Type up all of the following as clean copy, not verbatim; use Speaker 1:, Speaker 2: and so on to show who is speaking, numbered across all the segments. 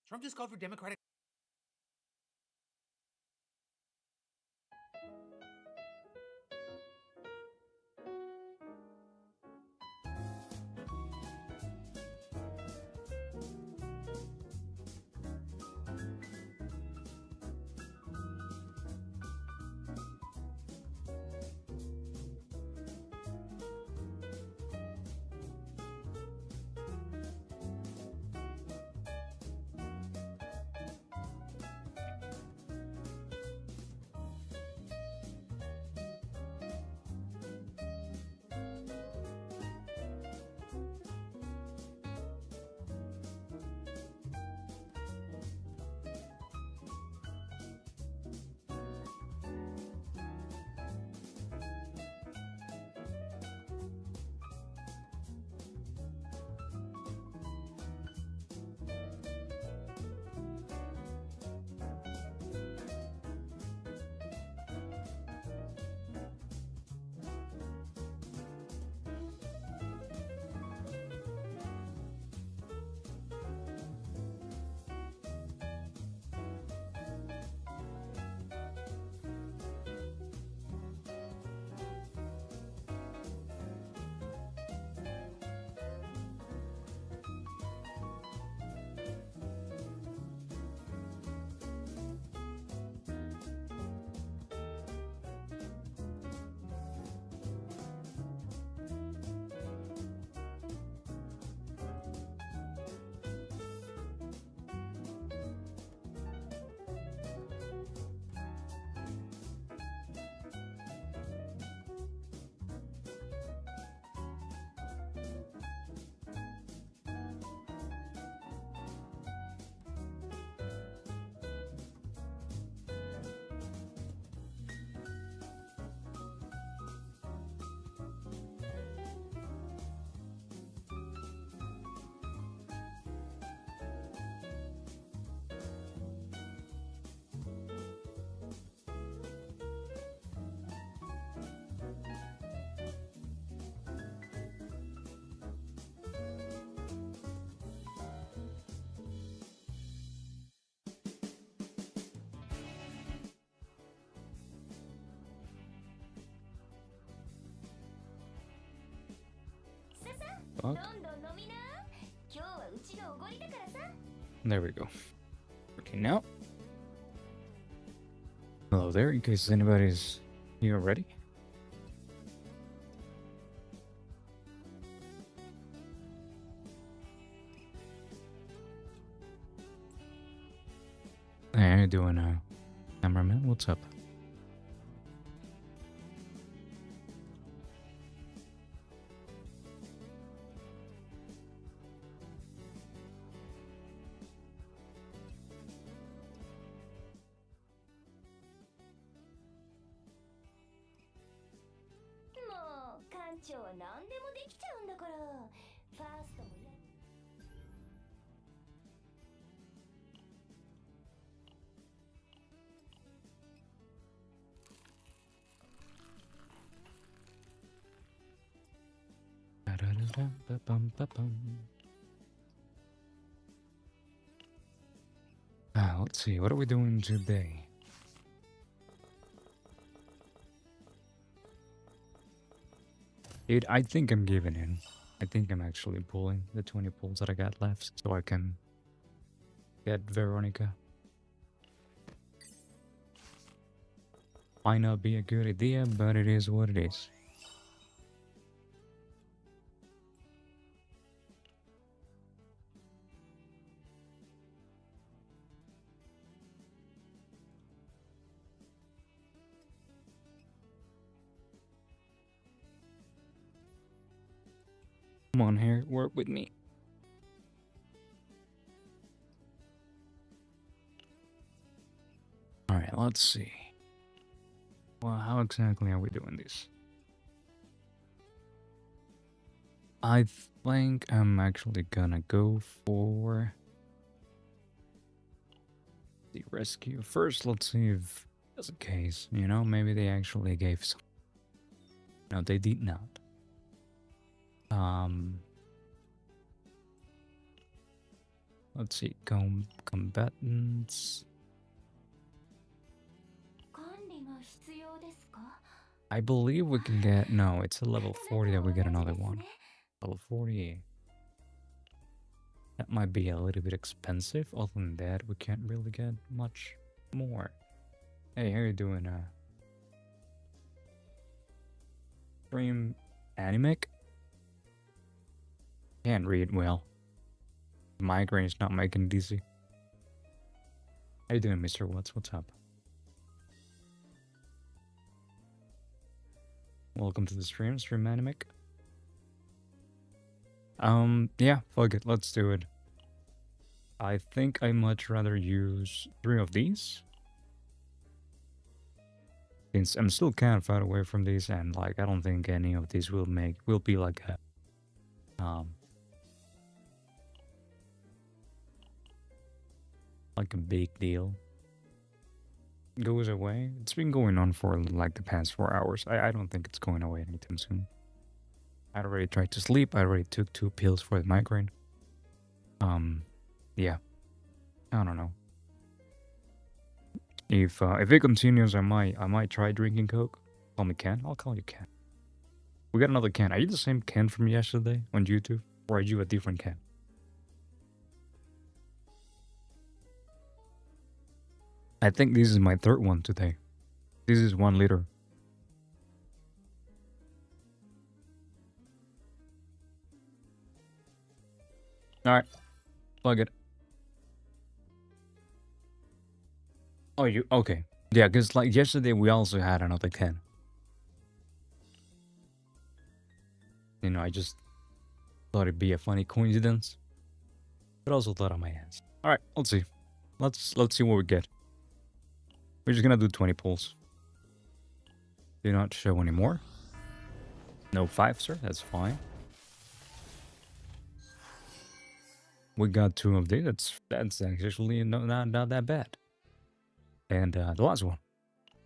Speaker 1: Trump just called for Democratic.
Speaker 2: Fuck. There we go. Okay, now. Hello there, in case anybody's here already. Hey, how you doing, cameraman? What's up? Let's see, what are we doing today? Dude, I think I'm giving in. I think I'm actually pulling the 20 pulls that I got left so I can get Veronica. Might not be a good idea, but it is what it is. Come on here, work with me. Alright, let's see. Well, how exactly are we doing this? I think I'm actually gonna go for the rescue. First, let's see if that's the case. You know, maybe they actually gave some. No, they did not. Let's see. Combatants. I believe we can get... No, it's a level 40 that we get another one. Level 40. That might be a little bit expensive. Other than that, we can't really get much more. Hey, how you doing? Stream animic? Can't read well. Migraine is not making it easy. How you doing, Mr. What's up? Welcome to the stream animic. Yeah, fuck it, let's do it. I think I much rather use 3 of these. Since I'm still kind of far away from these, and like I don't think any of these will be like a big deal. Goes away. It's been going on for like the past 4 hours. I don't think it's going away anytime soon. I already tried to sleep. I already took 2 pills for the migraine. Yeah. I don't know. If it continues, I might try drinking Coke. Call me Ken. I'll call you Ken. We got another Ken. Are you the same Ken from yesterday on YouTube, or are you a different Ken? I think this is my 3rd one today. This is 1 liter. Alright. Plug it. Oh, you... Okay. Yeah, because like yesterday we also had another Ken. You know, I just thought it'd be a funny coincidence. But also thought on my hands. Alright, let's see. Let's see what we get. We're just gonna do 20 pulls. Do not show anymore. No 5, sir. That's fine. We got 2 of these. That's actually not that bad. And the last one.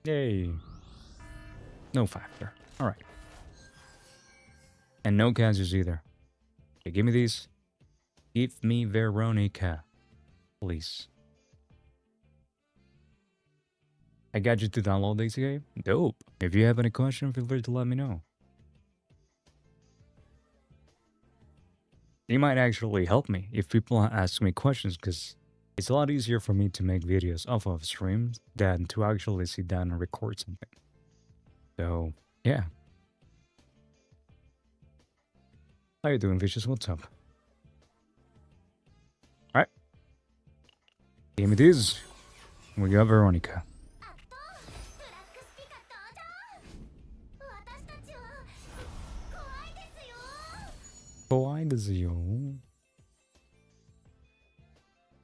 Speaker 2: Yay. No 5, sir. Alright. And no Kazus either. Okay, give me these. Give me Veronica. Please. I got you to download this game. Dope. If you have any questions, feel free to let me know. It might actually help me if people ask me questions, because it's a lot easier for me to make videos off of streams than to actually sit down and record something. So, yeah. How you doing, Vicious? What's up? Alright. Give me this. We got Veronica.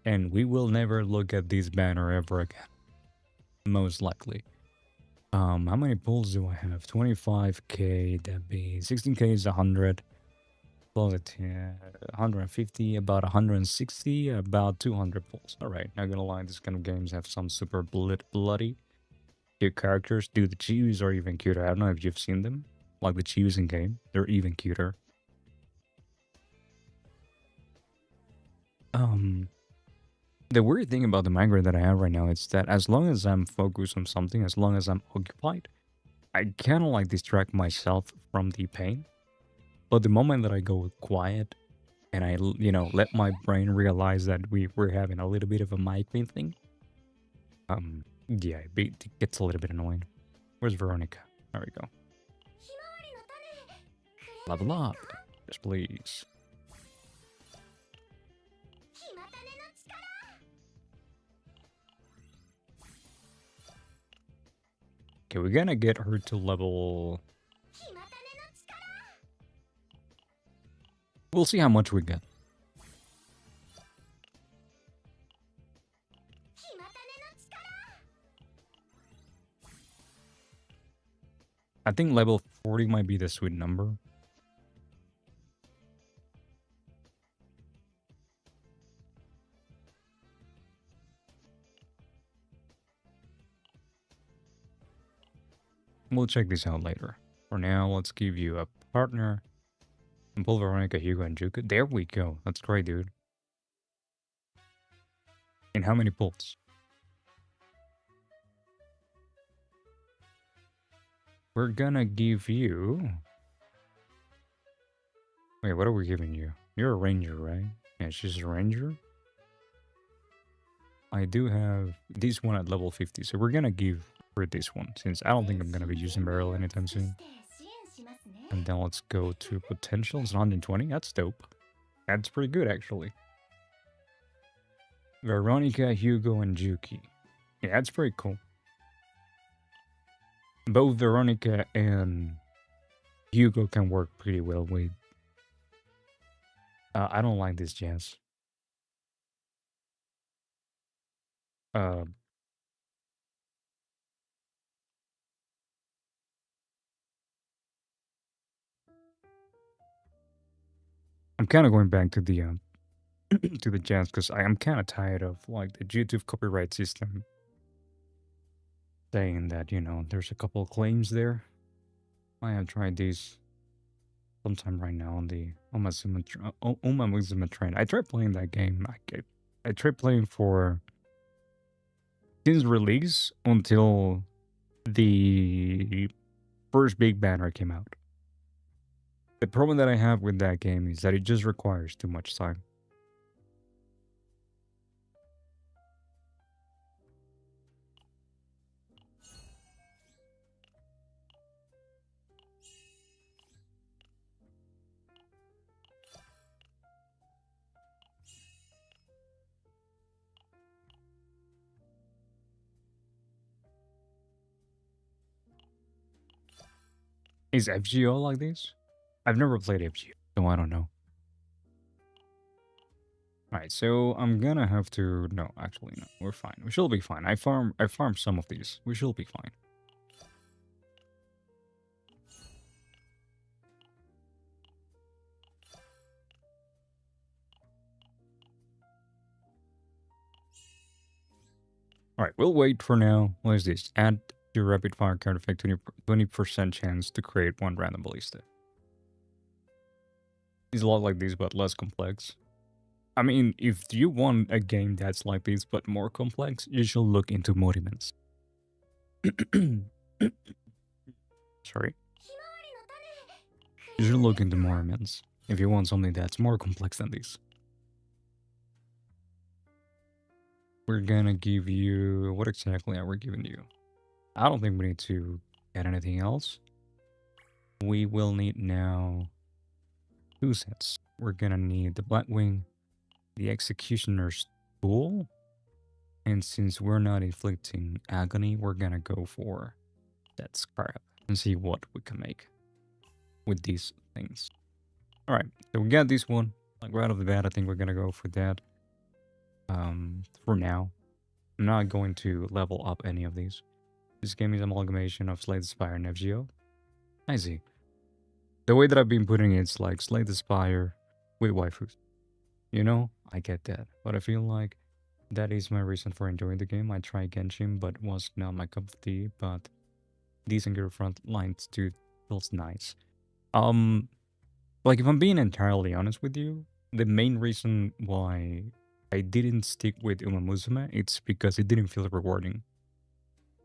Speaker 2: And we will never look at this banner ever again. Most likely. How many pulls do I have? 25k, that'd be 16k is 100. Plus 150, about 160, about 200 pulls. Alright, not gonna lie, this kind of games have some super bloody cute characters. Dude, the Chiwis are even cuter. I don't know if you've seen them. Like the Chiwis in game, they're even cuter. The weird thing about the migraine that I have right now is that as long as I'm focused on something, as long as I'm occupied, I kind of like distract myself from the pain. But the moment that I go quiet and I, you know, let my brain realize that we're having a little bit of a migraine thing, yeah, it gets a little bit annoying. Where's Veronica? There we go. Level up. Yes, please. Okay, we're gonna get her to level... We'll see how much we get. I think level 40 might be the sweet number. We'll check this out later. For now, let's give you a partner. And pull Veronica, Hugo, and Juka. There we go. That's great, dude. In how many pulls? We're gonna give you... Wait, what are we giving you? You're a ranger, right? Yeah, she's a ranger. I do have this one at level 50, so we're gonna give her this one, since I don't think I'm gonna be using barrel anytime soon. And then let's go to potential. It's 120. That's dope. That's pretty good, actually. Veronica, Hugo, and Juki. Yeah, that's pretty cool. Both Veronica and Hugo can work pretty well with. I don't like this jazz. Uh, I'm kind of going back to the to the jazz because I am kind of tired of like the YouTube copyright system saying that there's a couple of claims there. I have tried these sometime right now on the Umazuma train. I tried playing that game. I tried playing for since release until the first big banner came out. The problem that I have with that game is that it just requires too much time. Is FGO like this? I've never played FGO, so I don't know. Alright, so I'm gonna have to... No, actually, no. We're fine. We should be fine. I farmed some of these. We should be fine. Alright, we'll wait for now. What is this? Add your rapid fire card effect 20% chance to create one random ballista. It's a lot like this, but less complex. I mean, if you want a game that's like this, but more complex, you should look into Monuments. Sorry. You should look into Monuments if you want something that's more complex than this. We're gonna give you... What exactly are we giving you? I don't think we need to get anything else. We will need now 2 sets. We're gonna need the Blackwing, the Executioner's Tool, and since we're not inflicting agony, we're gonna go for that Scarab and see what we can make with these things. Alright, so we got this one. Like right off the bat, I think we're gonna go for that. For now. I'm not going to level up any of these. This game is an amalgamation of Slay the Spire and FGO. I see. The way that I've been putting it, it's like Slay the Spire with waifus. I get that. But I feel like that is my reason for enjoying the game. I tried Genshin, but was not my cup of tea. But these Gear front lines, dude, feels nice. Like if I'm being entirely honest with you, the main reason why I didn't stick with Umamusume, it's because it didn't feel rewarding.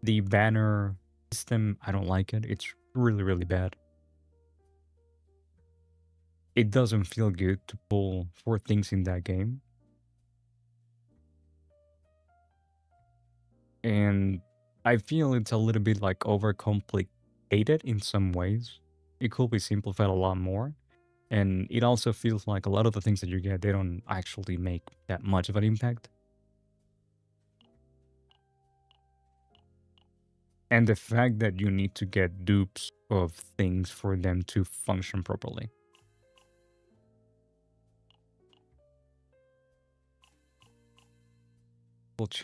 Speaker 2: The banner system, I don't like it. It's really, really bad. It doesn't feel good to pull 4 things in that game. And I feel it's a little bit like overcomplicated in some ways. It could be simplified a lot more. And it also feels like a lot of the things that you get, they don't actually make that much of an impact. And the fact that you need to get dupes of things for them to function properly.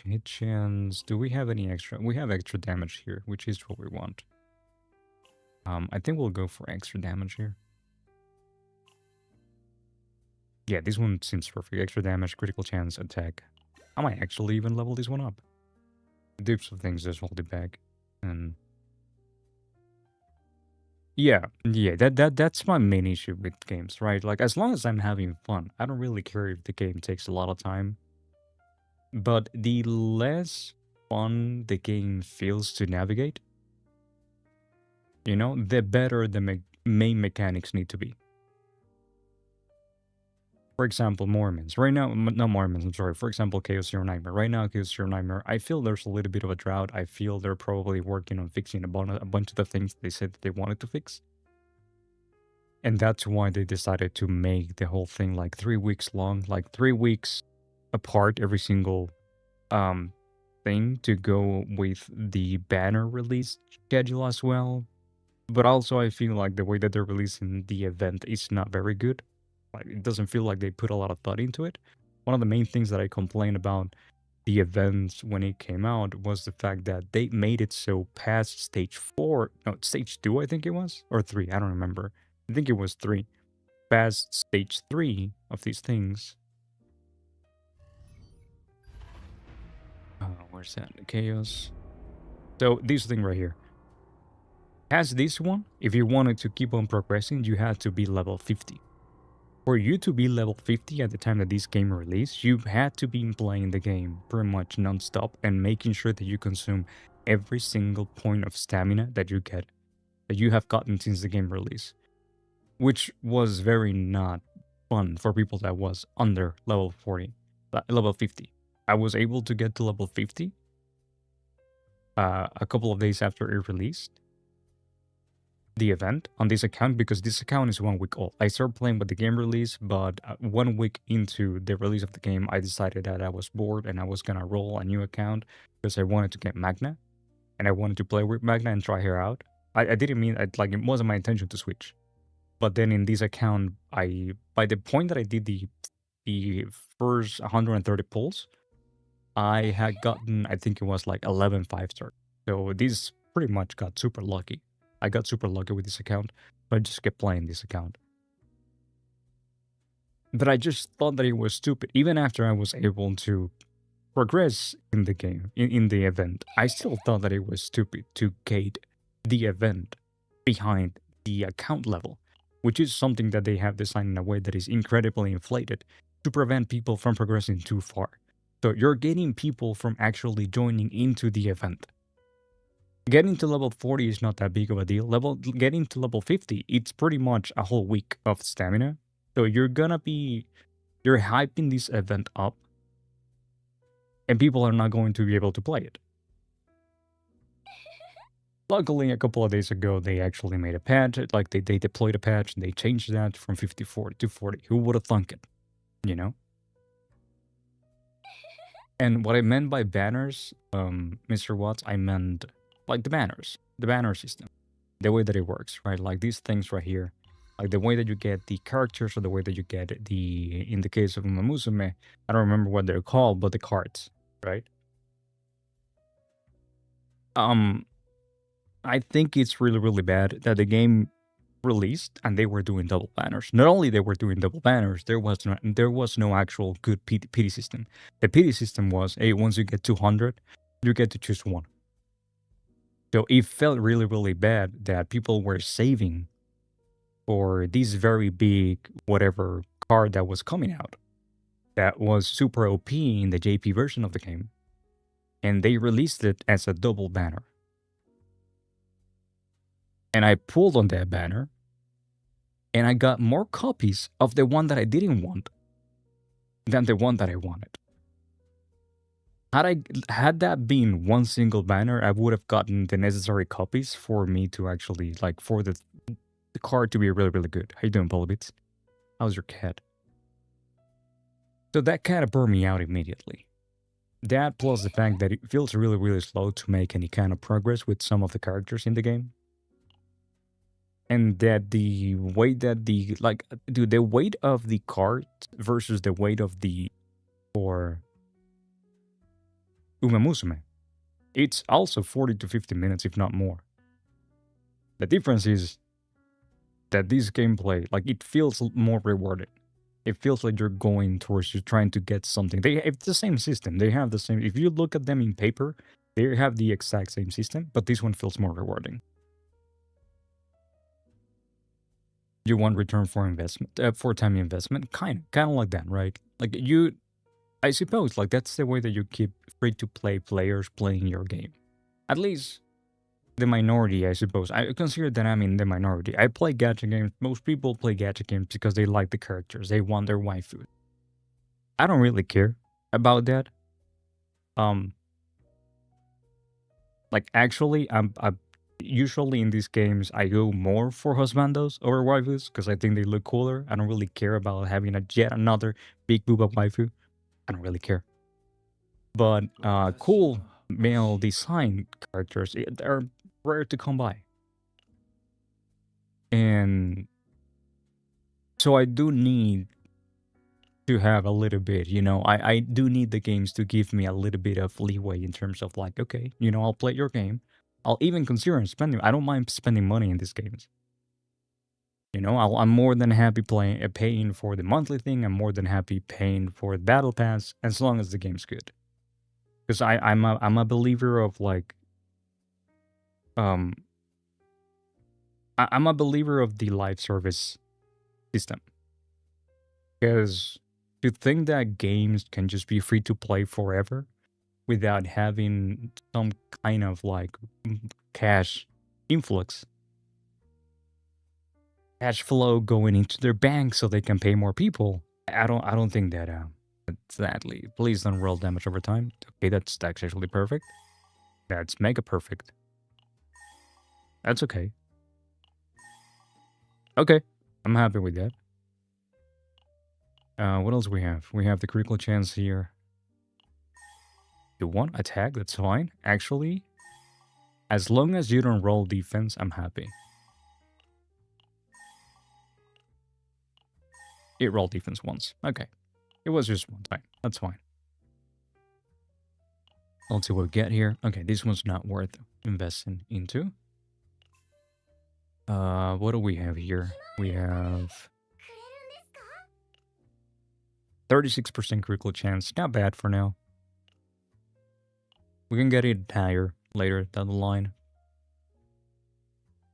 Speaker 2: Hit chance. Do we have any extra? We have extra damage here, which is what we want. I think we'll go for extra damage here. Yeah, this one seems perfect. Extra damage, critical chance, attack. I might actually even level this one up. Dupes of things just hold it back. And yeah, that's my main issue with games, right? Like as long as I'm having fun, I don't really care if the game takes a lot of time. but the less fun the game feels to navigate, the better the main mechanics need to be. For example, Mormons. Right now, not Mormons, I'm sorry. For example, Chaos Zero Nightmare. Right now, Chaos Zero Nightmare, I feel there's a little bit of a drought. I feel they're probably working on fixing a bunch of the things they said that they wanted to fix. And that's why they decided to make the whole thing like 3 weeks long, like 3 weeks apart every single um thing to go with the banner release schedule as well. But also, I feel like the way that they're releasing the event is not very good. Like, it doesn't feel like they put a lot of thought into it. One of the main things that I complained about the events when it came out was the fact that they made it so past stage 4, no, stage 2, I think it was, or 3, I don't remember. I think it was 3. Past stage 3 of these things. Where's that? Chaos. So, this thing right here. As this one, if you wanted to keep on progressing, you had to be level 50. For you to be level 50 at the time that this game released, you had to be playing the game pretty much non-stop and making sure that you consume every single point of stamina that you get, that you have gotten since the game release. Which was very not fun for people that was under level 40, level 50. I was able to get to level 50 a couple of days after it released, the event on this account, because this account is 1 week old. I started playing with the game release, but 1 week into the release of the game, I decided that I was bored and I was gonna roll a new account because I wanted to get Magna and I wanted to play with Magna and try her out. I didn't mean like it wasn't my intention to switch, but then in this account, by the point that I did the first 130 pulls, I had gotten, I think it was like 11 5-star. So this pretty much got super lucky. I got super lucky with this account, but I just kept playing this account. But I just thought that it was stupid. Even after I was able to progress in the game, in the event, I still thought that it was stupid to gate the event behind the account level, which is something that they have designed in a way that is incredibly inflated to prevent people from progressing too far. So you're getting people from actually joining into the event. Getting to level 40 is not that big of a deal. Getting to level 50, it's pretty much a whole week of stamina. So you're hyping this event up, and people are not going to be able to play it. Luckily, a couple of days ago, they actually made a patch. Like they deployed a patch and they changed that from 54 to 40. Who would have thunk it? You know? And what I meant by banners, Mr. Watts, I meant like the banner system, the way that it works, right? Like these things right here, like the way that you get the characters or the way that you get in the case of Mamusume, I don't remember what they're called, but the cards, right? I think it's really, really bad that the game released and they were doing double banners. Not only they were doing double banners, there was no actual good pity system. The pity system was, hey, once you get 200, you get to choose one. So it felt really, really bad that people were saving for this very big whatever card that was coming out that was super OP in the JP version of the game. And they released it as a double banner. And I pulled on that banner and I got more copies of the one that I didn't want than the one that I wanted. Had that been one single banner, I would have gotten the necessary copies for me to actually, like, for the card to be really, really good. How you doing, Polybits? How's your cat? So that kind of burned me out immediately. That plus the fact that it feels really, really slow to make any kind of progress with some of the characters in the game. And that the weight that the weight of the card versus the weight of the for Umemusume, it's also 40 to 50 minutes, if not more. The difference is that this gameplay, like, it feels more rewarding. It feels like you're going towards, you're trying to get something. It's the same system. They have the same. If you look at them in paper, they have the exact same system, but this one feels more rewarding. You want return for investment, for time investment, kind of like that, right? Like I suppose like that's the way that you keep free to play players playing your game. At least the minority, I suppose. I consider that I'm in the minority. I play gacha games. Most people play gacha games because they like the characters. They want their waifu. I don't really care about that. Um, like actually, I usually in these games I go more for husbandos over waifus because I think they look cooler. I don't really care about having a yet another big booba waifu. I don't really care. But cool male design characters they're rare to come by, and so I do need to have a little bit, I do need the games to give me a little bit of leeway in terms of like, okay, I'll play your game. I'll even consider spending. I don't mind spending money in these games. I'm more than happy paying for the monthly thing. I'm more than happy paying for the battle pass as long as the game's good. Because I'm a believer of like, um, I'm a believer of the live service system. Because to think that games can just be free to play forever without having some kind of like cash influx, cash flow going into their bank so they can pay more people. I don't think that sadly. Please don't roll damage over time. Okay, that's actually perfect. That's mega perfect. That's okay. Okay, I'm happy with that. What else we have? We have the critical chance here. The one attack, that's fine. Actually, as long as you don't roll defense, I'm happy. It rolled defense once. Okay. It was just one time. That's fine. Let's see what we get here. Okay, this one's not worth investing into. What do we have here? We have 36% critical chance. Not bad for now. We can get it higher later down the line.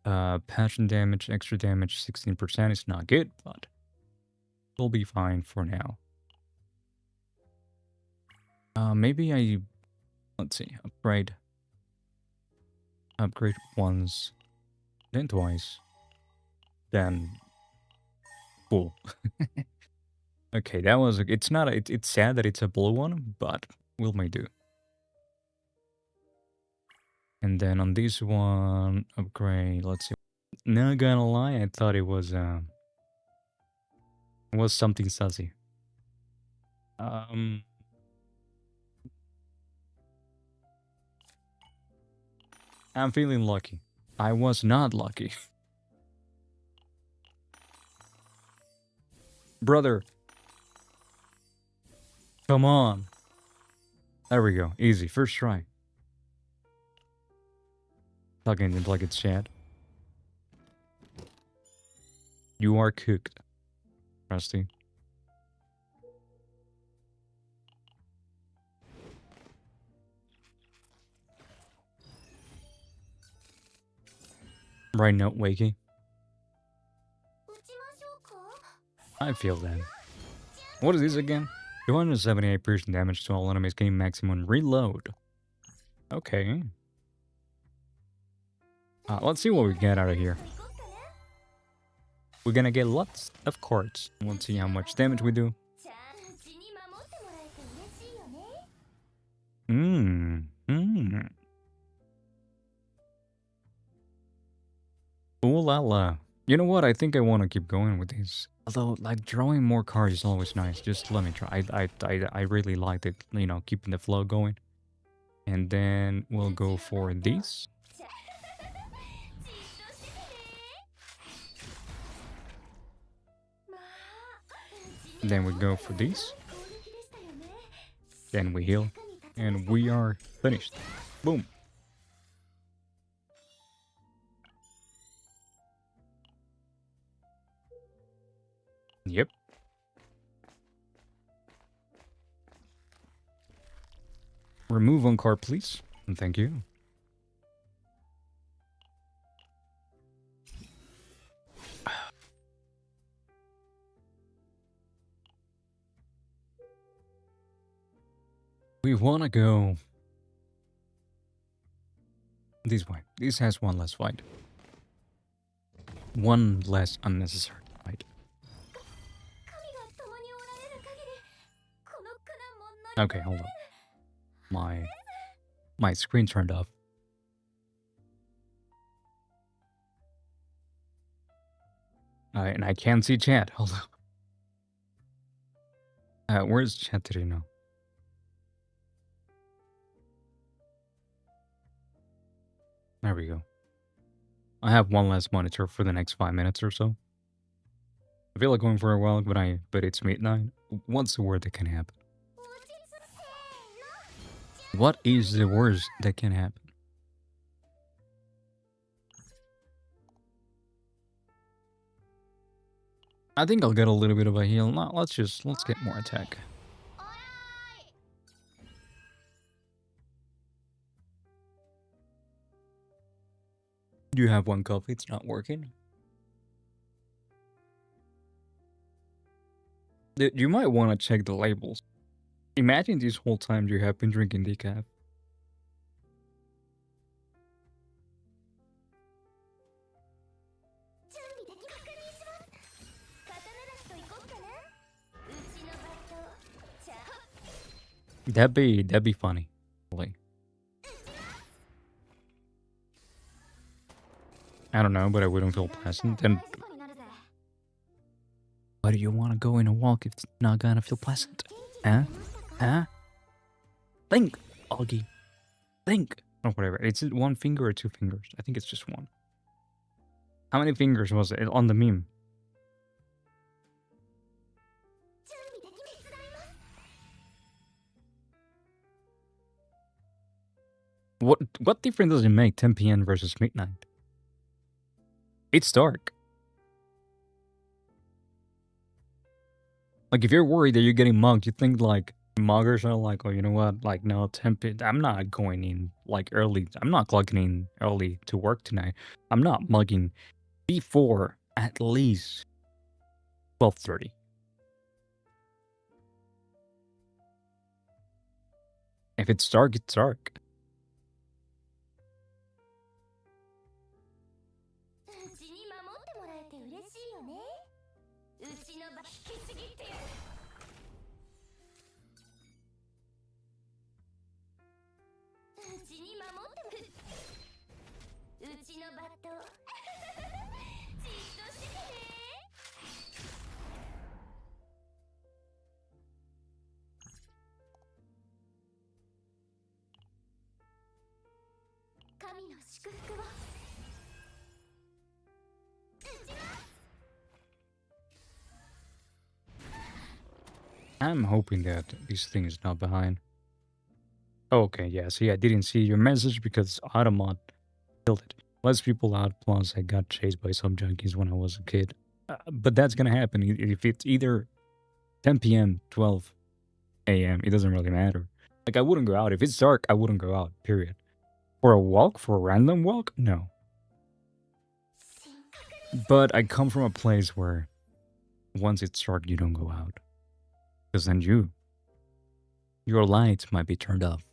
Speaker 2: Passion damage, extra damage, 16% is not good, but we'll be fine for now. Maybe let's see, upgrade once, then twice, then cool. Okay, that was, it's sad that it's a blue one, but we'll may do. And then on this one, upgrade, let's see. Not gonna lie, I thought it was something sussy. I'm feeling lucky. I was not lucky. Brother. Come on. There we go. Easy. First try. Talking it like it's chat. You are cooked, Rusty. Right note, Wakey. I feel that. What is this again? 278% damage to all enemies, gain maximum reload. Okay. Let's see what we get out of here. We're gonna get lots of cards. Let's see how much damage we do. Ooh la la. You know what? I think I want to keep going with these. Although, like, drawing more cards is always nice. Just let me try. I really liked it, keeping the flow going. And then we'll go for these. Then we go for these. Then we heal. And we are finished. Boom. Yep. Remove one card, please. And thank you. We wanna go this way. This has one less fight. One less unnecessary fight. Okay, hold on. My screen turned off. And I can't see chat. Hold on. Where's chat today now? There we go. I have one less monitor for the next 5 minutes or so. I feel like going for a while, but it's midnight. What's the word that can happen? What is the worst that can happen? I think I'll get a little bit of a heal. No, let's get more attack. You have one coffee, it's not working. You might want to check the labels. Imagine this whole time you have been drinking decaf. That'd be funny. Really. I don't know, but I wouldn't feel pleasant. And why do you want to go in a walk if it's not gonna feel pleasant? Huh? Huh? Think, Augie. Think. Or whatever. It's one finger or two fingers. I think it's just one. How many fingers was it on the meme? What difference does it make 10 p.m. versus midnight? It's dark. Like, if you're worried that you're getting mugged, you think, like, muggers are like, oh, you know what? Like, no, 10 p.m. I'm not going in, like, early. I'm not clocking in early to work tonight. I'm not mugging before at least 12:30. If it's dark, it's dark. I'm hoping that this thing is not behind. Okay, yeah, see, I didn't see your message because Automod killed it. Less people out, plus I got chased by some junkies when I was a kid. But that's gonna happen if it's either 10 p.m., 12 a.m., it doesn't really matter. Like, I wouldn't go out. If it's dark, I wouldn't go out, period. For a walk, for a random walk, no. But I come from a place where once it's dark, you don't go out. Because then your lights might be turned off.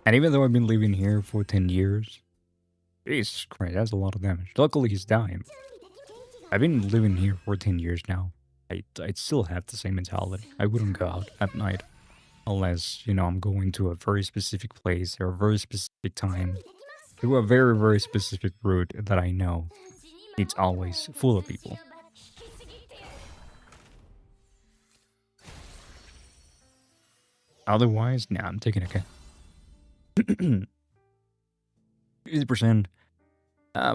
Speaker 2: And even though I've been living here for 10 years, Jesus Christ, that's a lot of damage. Luckily, he's dying. I've been living here for 10 years now. I'd still have the same mentality. I wouldn't go out at night. Unless, you know, I'm going to a very specific place or a very specific time. To a very, very specific route that I know. It's always full of people. Otherwise, nah, I'm taking a cat. 50%,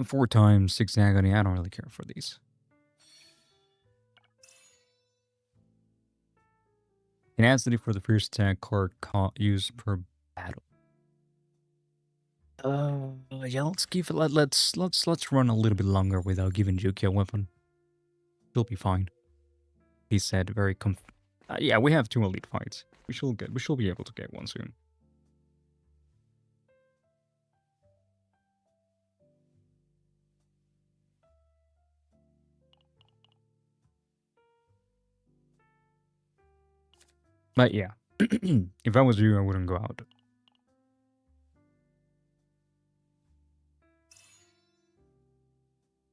Speaker 2: 4 times, 6 agony. I don't really care for these. Tenacity for the first attack card used per battle. Yeah, let's give it. Let's run a little bit longer without giving Juki a weapon. She'll be fine. He said, very yeah, we have 2 elite fights. We should be able to get one soon. But yeah, if I was you, I wouldn't go out.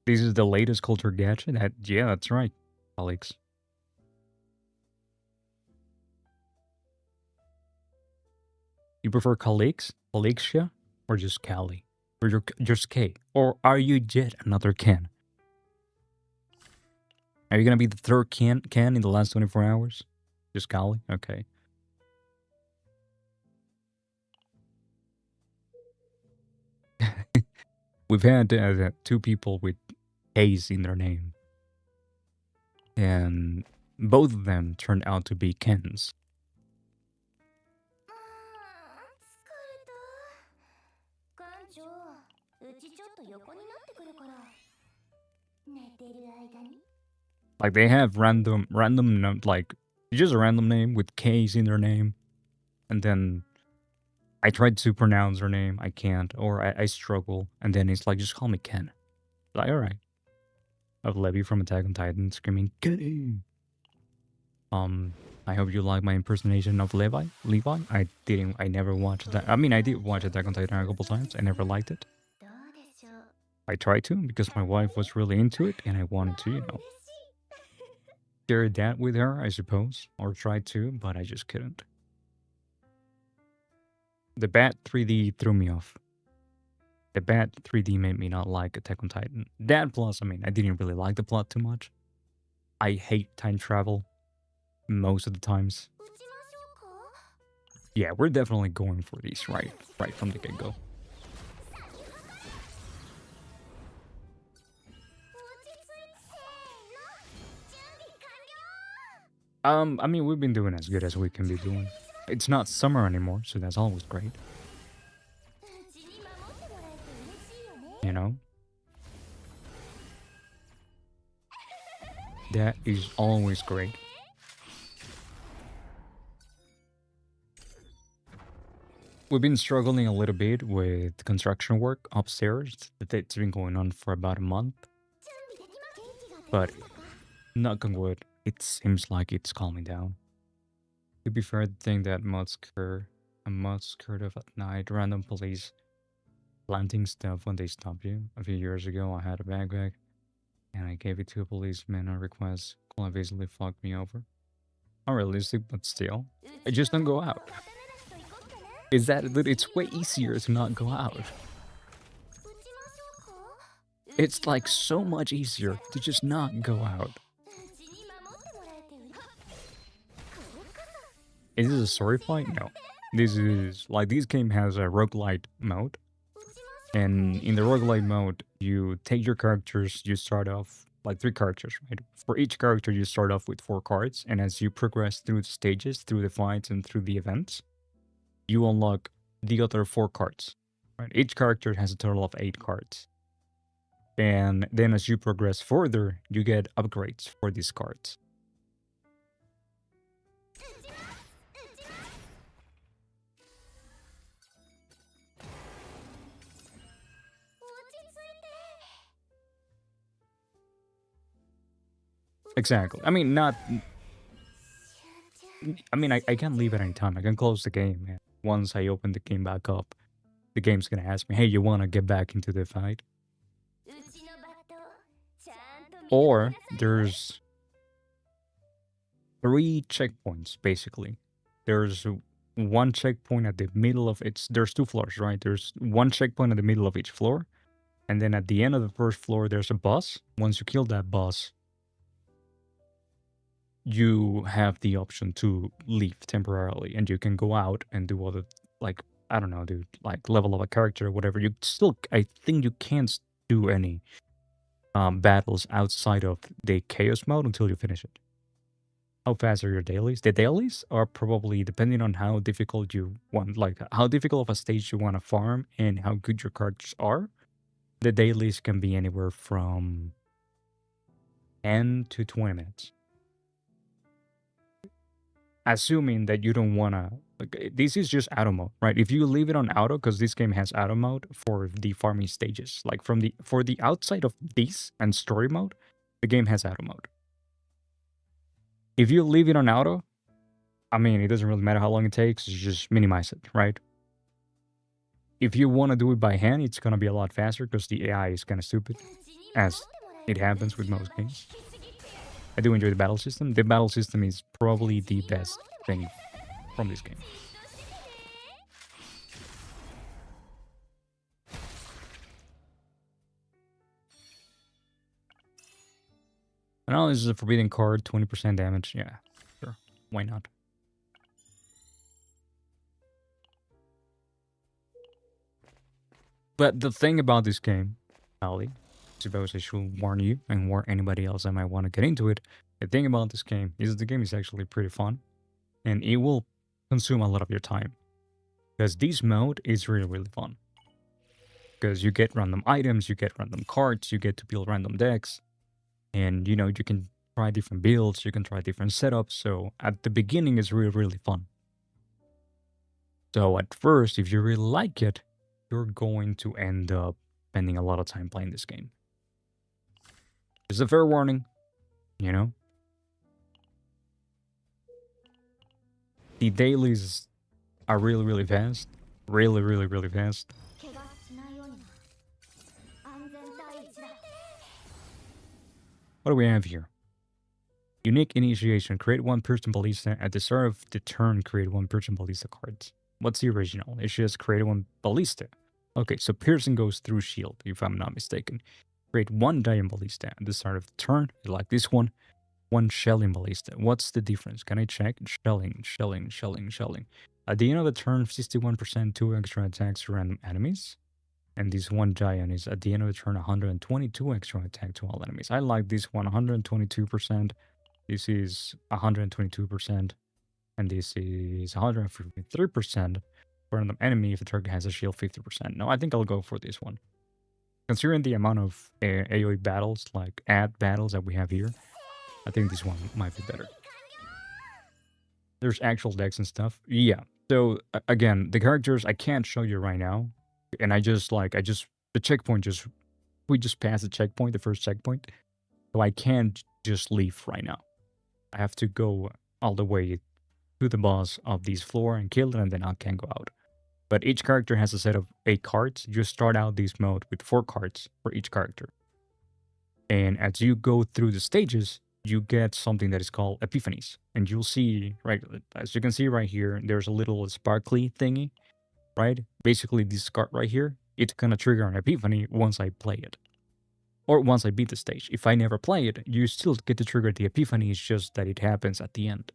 Speaker 2: This is the latest culture gadget. Yeah, that's right, colleagues. You prefer colleagues, Alexia, or just Callie, or just K, or are you yet another Ken? Are you gonna be the third Ken in the last 24 hours? Just Callie? Okay. We've had 2 people with K's in their name, and both of them turned out to be Kens. Like they have random like just a random name with K's in their name, and then I tried to pronounce her name, I can't, or I struggle, and then it's like, just call me Ken. Like, all right. Of Levi from Attack on Titan screaming Kenny. I hope you like my impersonation of Levi. I never watched that. I mean, I did watch Attack on Titan a couple times. I never liked it. I tried to because my wife was really into it, and I wanted to, share that with her, I suppose, or try to, but I just couldn't. The bad 3D threw me off. The bad 3D made me not like Attack on Titan. That plus, I mean, I didn't really like the plot too much. I hate time travel most of the times. Yeah, we're definitely going for these right from the get-go. I mean, we've been doing as good as we can be doing. It's not summer anymore, so that's always great. You know? That is always great. We've been struggling a little bit with construction work upstairs. It's been going on for about a month. But, knock on wood, it seems like it's calming down. To be fair, the thing that a mod skirt of at night, random police planting stuff when they stop you. A few years ago, I had a backpack, and I gave it to a policeman on request. Could have easily fucked me over. Unrealistic, but still. I just don't go out. It's way easier to not go out. It's like so much easier to just not go out. Is this a story fight? No. This game has a roguelite mode. And in the roguelite mode, you take your characters, you start off like 3 characters, right? For each character, you start off with 4 cards, and as you progress through the stages, through the fights, and through the events, you unlock the other 4 cards, right? Each character has a total of 8 cards. And then as you progress further, you get upgrades for these cards. Exactly. I mean, I can't leave at any time. I can close the game. And once I open the game back up, the game's gonna ask me, hey, you wanna get back into the fight? Or there's 3 checkpoints, basically. There's 1 checkpoint at the middle of there's 2 floors, right? There's 1 checkpoint at the middle of each floor. And then at the end of the first floor, there's a boss. Once you kill that boss, you have the option to leave temporarily, and you can go out and do other, like, I don't know, dude, like level up a character or whatever. You still, I think you can't do any battles outside of the chaos mode until you finish it. how fast are your dailies? The dailies are probably depending on how difficult you want, like how difficult of a stage you want to farm and how good your cards are. The dailies can be anywhere from 10 to 20 minutes. Assuming that you don't want to, like, this is just auto mode, right? If you leave it on auto, because this game has auto mode for the farming stages, like for the outside of this and story mode, the game has auto mode. If you leave it on auto, I mean, it doesn't really matter how long it takes, you just minimize it, right? If you want to do it by hand, it's going to be a lot faster because the AI is kind of stupid, as it happens with most games. I do enjoy the battle system. The battle system is probably the best thing from this game. And now this is a forbidden card, 20% damage. Yeah, sure. Why not? But the thing about this game, Ali, I suppose I should warn you and warn anybody else that might want to get into it. The thing about this game is the game is actually pretty fun, and it will consume a lot of your time. Because this mode is really, really fun. Because you get random items, you get random cards, you get to build random decks, and you know, you can try different builds, you can try different setups. So at the beginning, it's really, really fun. So at first, if you really like it, you're going to end up spending a lot of time playing this game. It's a fair warning, you know? The dailies are really, really fast. Really, really, really fast. What do we have here? Unique initiation. Create one person ballista. At the start of the turn, create one person ballista cards. What's the original? It's just create one ballista. Okay, so piercing goes through shield, if I'm not mistaken. Create one diamond ballista at the start of the turn, like this one. One shelling ballista. What's the difference? Can I check? Shelling, shelling, shelling, shelling. At the end of the turn, 61%, 2 extra attacks to random enemies. And this one giant is at the end of the turn, 122 extra attack to all enemies. I like this one, 122%. This is 122%. And this is 153% for an enemy if the target has a shield 50%. No, I think I'll go for this one. Considering the amount of AoE battles, like ad battles that we have here, I think this one might be better. There's actual decks and stuff. Yeah. So again, the characters I can't show you right now. And the checkpoint we just passed the checkpoint, the first checkpoint. So I can't just leave right now. I have to go all the way to the boss of this floor and kill it, and then I can go out. But each character has a set of 8 cards. You start out this mode with 4 cards for each character. And as you go through the stages, you get something that is called epiphanies. And you'll see, right, as you can see right here, there's a little sparkly thingy, right? Basically, this card right here, it's gonna trigger an epiphany once I play it. Or once I beat the stage. If I never play it, you still get to trigger the epiphany, it's just that it happens at the end.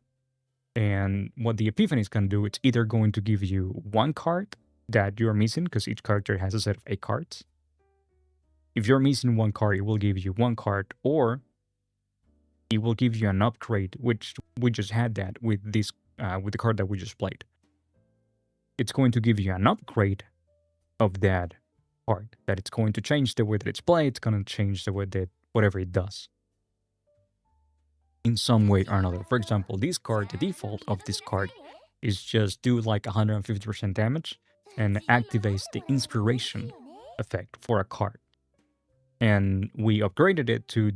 Speaker 2: And what the epiphany is going to do, it's either going to give you one card that you're missing, because each character has a set of 8 cards. If you're missing one card, it will give you one card, or it will give you an upgrade, which we just had that with this with the card that we just played. It's going to give you an upgrade of that card, that it's going to change the way that it's played, it's going to change the way that whatever it does. In some way or another. For example, this card, the default of this card is just do like 150% damage and activates the inspiration effect for a card. And we upgraded it to,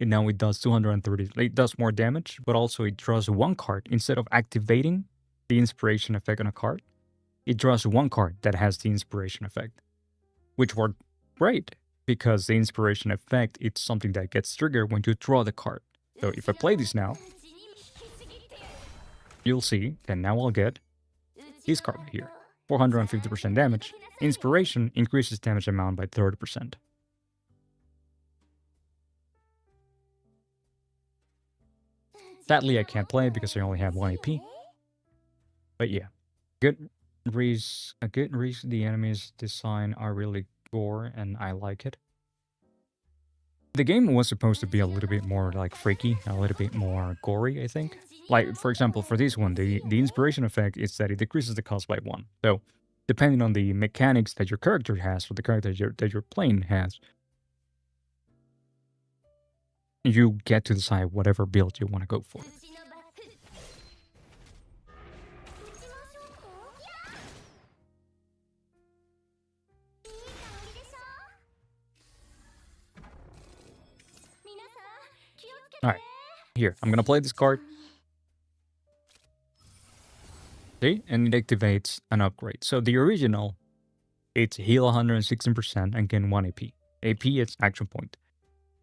Speaker 2: and now it does 230, it does more damage, but also it draws one card. Instead of activating the inspiration effect on a card, it draws one card that has the inspiration effect, which worked great because the inspiration effect, it's something that gets triggered when you draw the card. So if I play this now, you'll see that now I'll get this card right here. 450% damage. Inspiration increases damage amount by 30%. Sadly, I can't play it because I only have 1 AP. But yeah, good reason the enemies design are really gore and I like it. The game was supposed to be a little bit more like freaky, a little bit more gory, I think. Like, for example, for this one, the inspiration effect is that it decreases the cost by 1. So, depending on the mechanics that your character has, or the character that you're playing has, you get to decide whatever build you want to go for. Alright, here, I'm gonna play this card. See? And it activates an upgrade. So the original, it's heal 116% and gain 1 AP. AP is action point.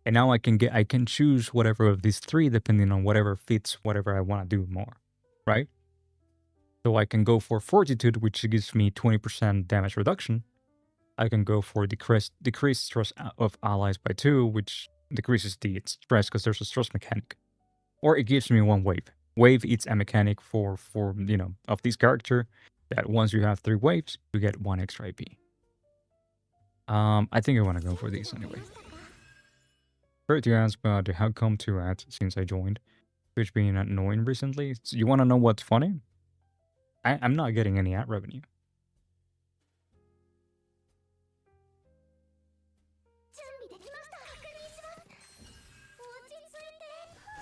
Speaker 2: And now I can choose whatever of these 3 depending on whatever fits whatever I want to do more. Right? So I can go for Fortitude, which gives me 20% damage reduction. I can go for decreased stress of allies by 2, which decreases the stress because there's a stress mechanic. Or it gives me 1 wave. Wave is a mechanic for of this character that once you have 3 waves, you get 1 extra AP. I think I want to go for these anyway. Sorry to ask, but how come to ads since I joined? Twitch being annoying recently. So you want to know what's funny? I'm not getting any ad revenue.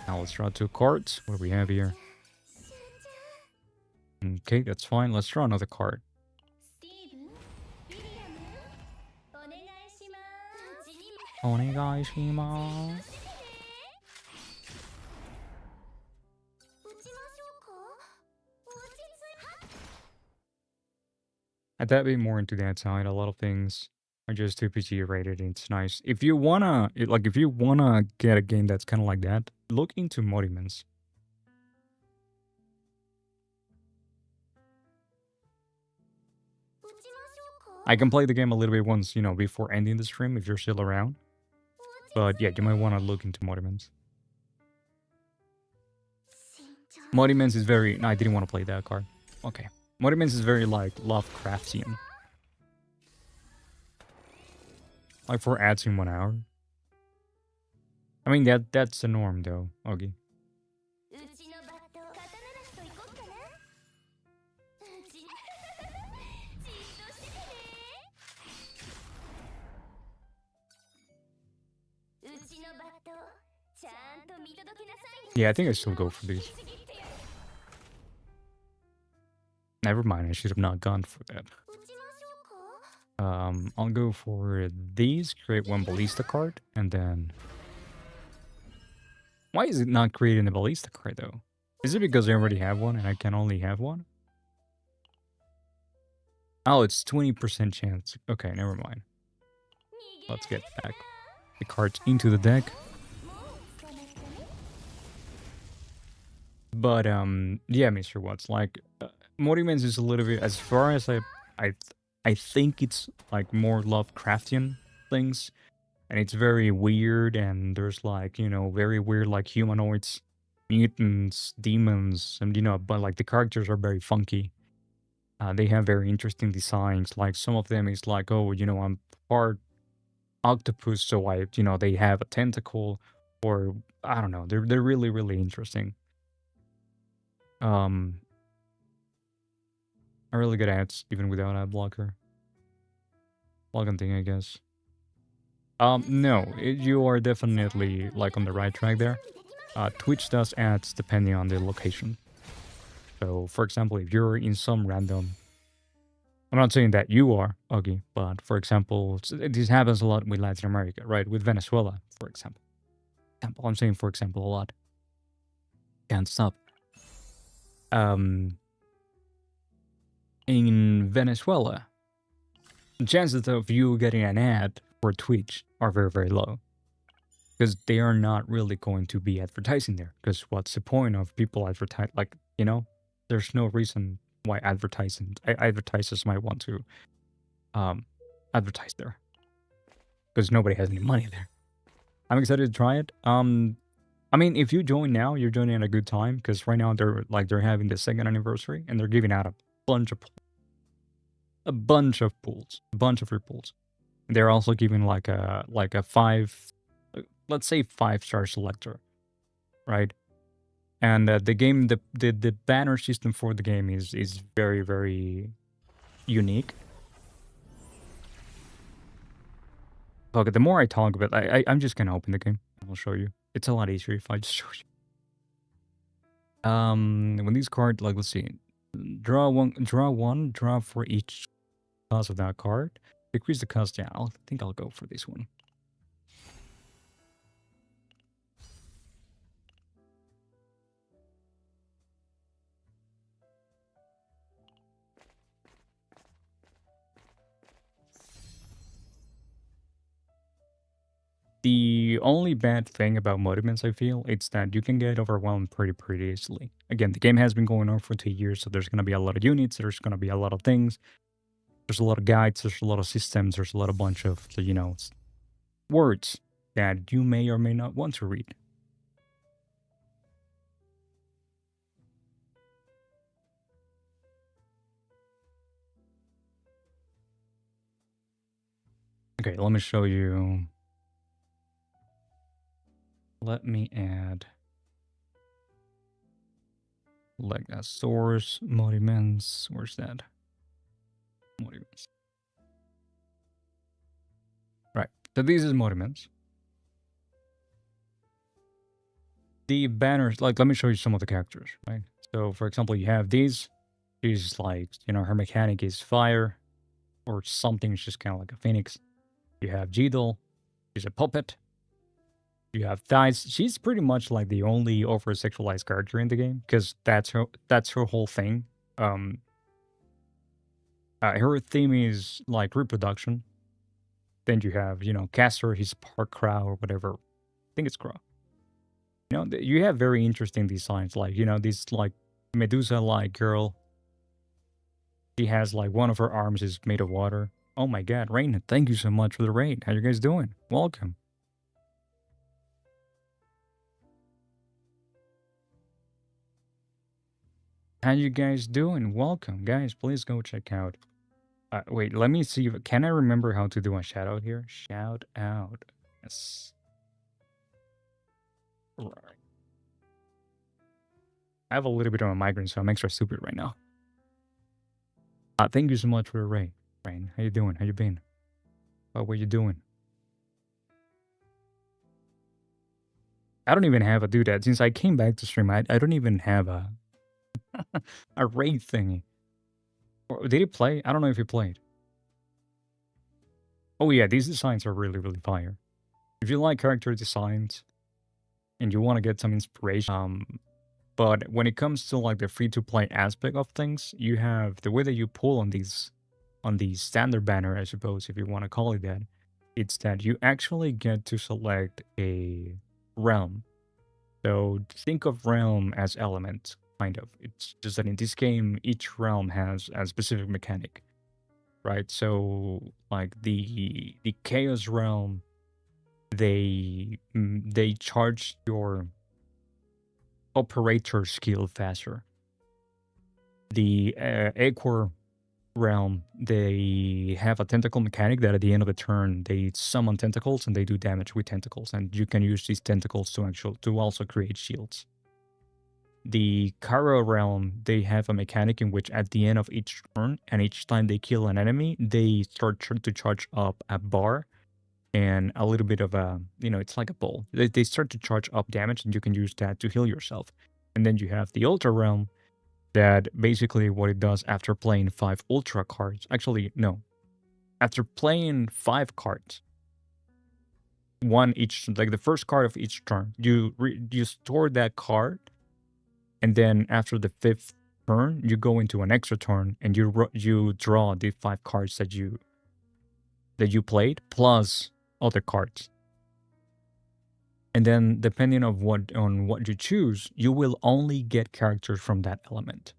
Speaker 2: Now let's draw 2 cards. What do we have here? Okay, that's fine. Let's draw another card. Onegaishimasu. I'd be more into that side. A lot of things are just too PG rated. It's nice. If you wanna get a game that's kind of like that, look into Monuments. I can play the game a little bit once, before ending the stream if you're still around. But yeah, you might want to look into Monuments. Monuments is very... No, I didn't want to play that card. Okay. Monuments is very, like, Lovecraftian. Like, for ads in 1 hour. I mean, that's the norm, though, Augie. Yeah, I think I still go for these. Never mind, I should have not gone for that. I'll go for these, create 1 Ballista card, and then... Why is it not creating the Ballista card, though? Is it because I already have one and I can only have one? Oh, it's 20% chance. Okay, never mind. Let's get back the cards into the deck. But, yeah, Mr. Watts, like... Monuments is a little bit, as far as I think it's like more Lovecraftian things, and it's very weird, and there's like, very weird like humanoids, mutants, demons, and but like the characters are very funky. They have very interesting designs, like some of them is like, oh, I'm part octopus, so they have a tentacle, or I don't know, they're really, really interesting. I really good ads, even without ad blocker. Login thing, I guess. No, you are definitely like on the right track there. Twitch does ads depending on the location. So, for example, if you're in some random... I'm not saying that you are, Augie, but for example, this happens a lot with Latin America, right? With Venezuela, for example. I'm saying, for example, a lot. Can't stop. In Venezuela, the chances of you getting an ad for Twitch are very, very low. Because they are not really going to be advertising there. Because what's the point of people advertise? Like, there's no reason why advertisers might want to advertise there. Because nobody has any money there. I'm excited to try it. I mean, if you join now, you're joining at a good time. Because right now they're having the 2nd anniversary and they're giving out a bunch of free pools. They're also giving like a 5 let's say 5-star selector, right? And the game, the banner system for the game is very, very unique. Okay, the more I talk about, I'm just gonna open the game. I'll show you. It's a lot easier if I just show you. When these cards, like, let's see, draw for each cost of that card. Decrease the cost. Yeah, I think I'll go for this one. The only bad thing about motivants, I feel, it's that you can get overwhelmed pretty easily. Again, the game has been going on for 2 years, so there's going to be a lot of units, there's going to be a lot of things, there's a lot of guides, there's a lot of systems, there's a lot of bunch of, words that you may or may not want to read. Okay, let me show you. Let me add like a source, monuments. Where's that? Monuments. Right. So these is monuments. The banners, like, let me show you some of the characters, right? So, for example, you have these. She's like, her mechanic is fire or something. She's kind of like a phoenix. You have Jidal. She's a puppet. You have Thais. She's pretty much like the only over-sexualized character in the game because that's her whole thing. Her theme is like reproduction. Then you have, Castor, he's part crow or whatever. I think it's crow. You have very interesting designs, like, this like Medusa-like girl. She has like one of her arms is made of water. Oh my god, Rain, thank you so much for the raid. How you guys doing? Welcome. How you guys doing? Welcome, guys. Please go check out. Wait, let me see. Can I remember how to do a shout out here? Shout out. Yes. Right. I have a little bit of a migraine, so I'm extra stupid right now. Thank you so much for the raid, Rain. How you doing? How you been? What you doing? I don't even have a do that. Since I came back to stream, I don't even have a a raid thingy. Did he play? I don't know if he played. Oh yeah, these designs are really, really fire. If you like character designs and you want to get some inspiration, but when it comes to like the free-to-play aspect of things, you have the way that you pull on the standard banner, I suppose, if you want to call it that. It's that you actually get to select a realm. So think of realm as elements, kind of. It's just that in this game, each realm has a specific mechanic, right? So like the chaos realm, they charge your operator skill faster. The Aqua realm, they have a tentacle mechanic that at the end of the turn they summon tentacles and they do damage with tentacles, and you can use these tentacles to also create shields. The Kara realm, they have a mechanic in which at the end of each turn and each time they kill an enemy, they start to charge up a bar and a little bit of a, it's like a ball. They start to charge up damage and you can use that to heal yourself. And then you have the Ultra realm, that basically what it does after playing 5 Ultra cards. Actually, no. After playing 5 cards, one each, like the first card of each turn, you store that card, and then after the 5th turn, you go into an extra turn and you draw the 5 cards that you played plus other cards. And then depending on what you choose, you will only get characters from that element.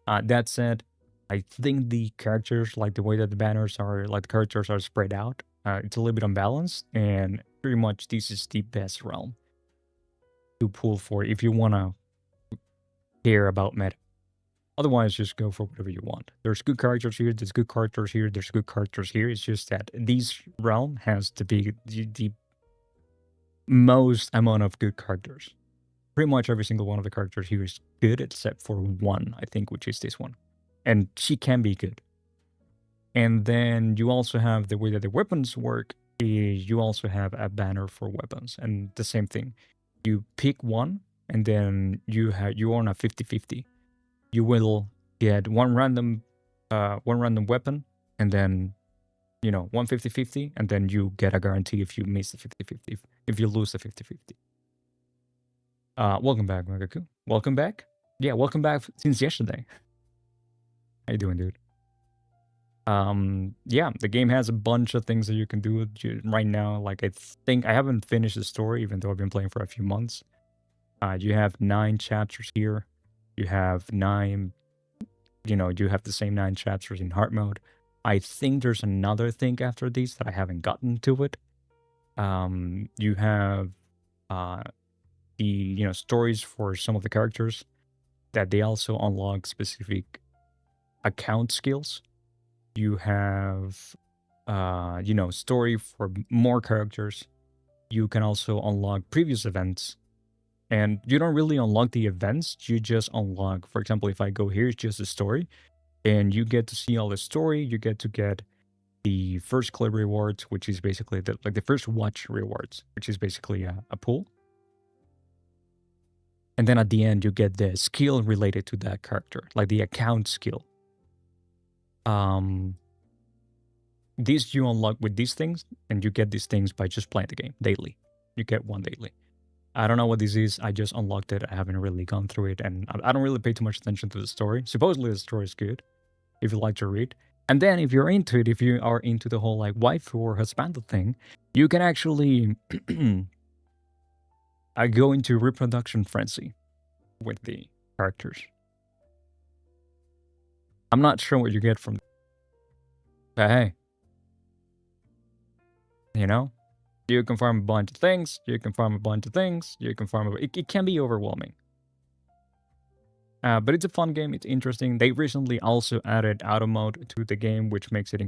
Speaker 2: That said, I think the characters, like the way that the banners are, like the characters are spread out, it's a little bit unbalanced, and pretty much this is the best realm to pull for if you want to care about meta. Otherwise, just go for whatever you want. There's good characters here, there's good characters here, there's good characters here. It's just that this realm has to be the most amount of good characters. Pretty much every single one of the characters here is good, except for one, I think, which is this one. And she can be good. And then you also have the way that the weapons work is you also have a banner for weapons. And the same thing. You pick one, and then you own a 50-50. You will get one random weapon, and then one 50-50, and then you get a guarantee if you miss the 50-50, if you lose the 50-50. Welcome back, Magaku. Welcome back. Yeah, welcome back since yesterday. How you doing, dude? Yeah, the game has a bunch of things that you can do right now. Like, I think I haven't finished the story, even though I've been playing for a few months. You have 9 chapters here. You have 9, you have the same 9 chapters in hard mode. I think there's another thing after these that I haven't gotten to it. You have the stories for some of the characters that they also unlock specific account skills. You have story for more characters. You can also unlock previous events, and you don't really unlock the events. You just unlock, for example, if I go here, it's just a story, and you get to see all the story. You get to get the first clip rewards, which is basically the first watch rewards, which is basically a pool. And then at the end, you get the skill related to that character, like the account skill. These you unlock with these things, and you get these things by just playing the game daily. You get one daily. I don't know what this is. I just unlocked it. I haven't really gone through it, and I don't really pay too much attention to the story. Supposedly the story is good, if you like to read. And then if you're into it, if you are into the whole like waifu or husbando thing, you can actually go into reproduction frenzy with the characters. I'm not sure what you get from, but hey, you can farm a bunch of things. You can farm a bunch of things. You can farm. It can be overwhelming. But it's a fun game. It's interesting. They recently also added auto mode to the game, which makes it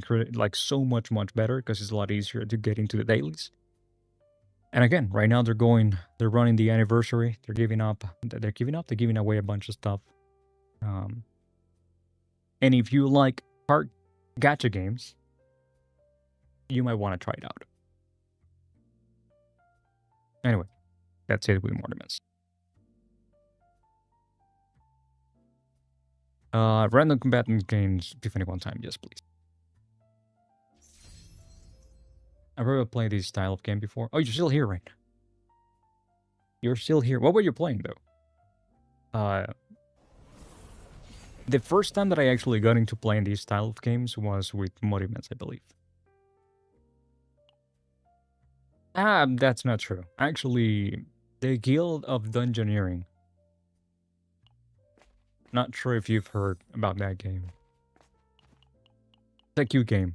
Speaker 2: so much better because it's a lot easier to get into the dailies. And again, right now they're running the anniversary. They're giving away a bunch of stuff. And if you like gacha games, you might want to try it out. Anyway, that's it with Mortimer's. Random combatant gains Epiphany one time, yes please. I've never played this style of game before. Oh, you're still here, right? You're still here. What were you playing though? The first time that I actually got into playing these style of games was with Mortimer's, I believe. That's not true. Actually, the Guild of Dungeoneering. Not sure if you've heard about that game. It's a cute game.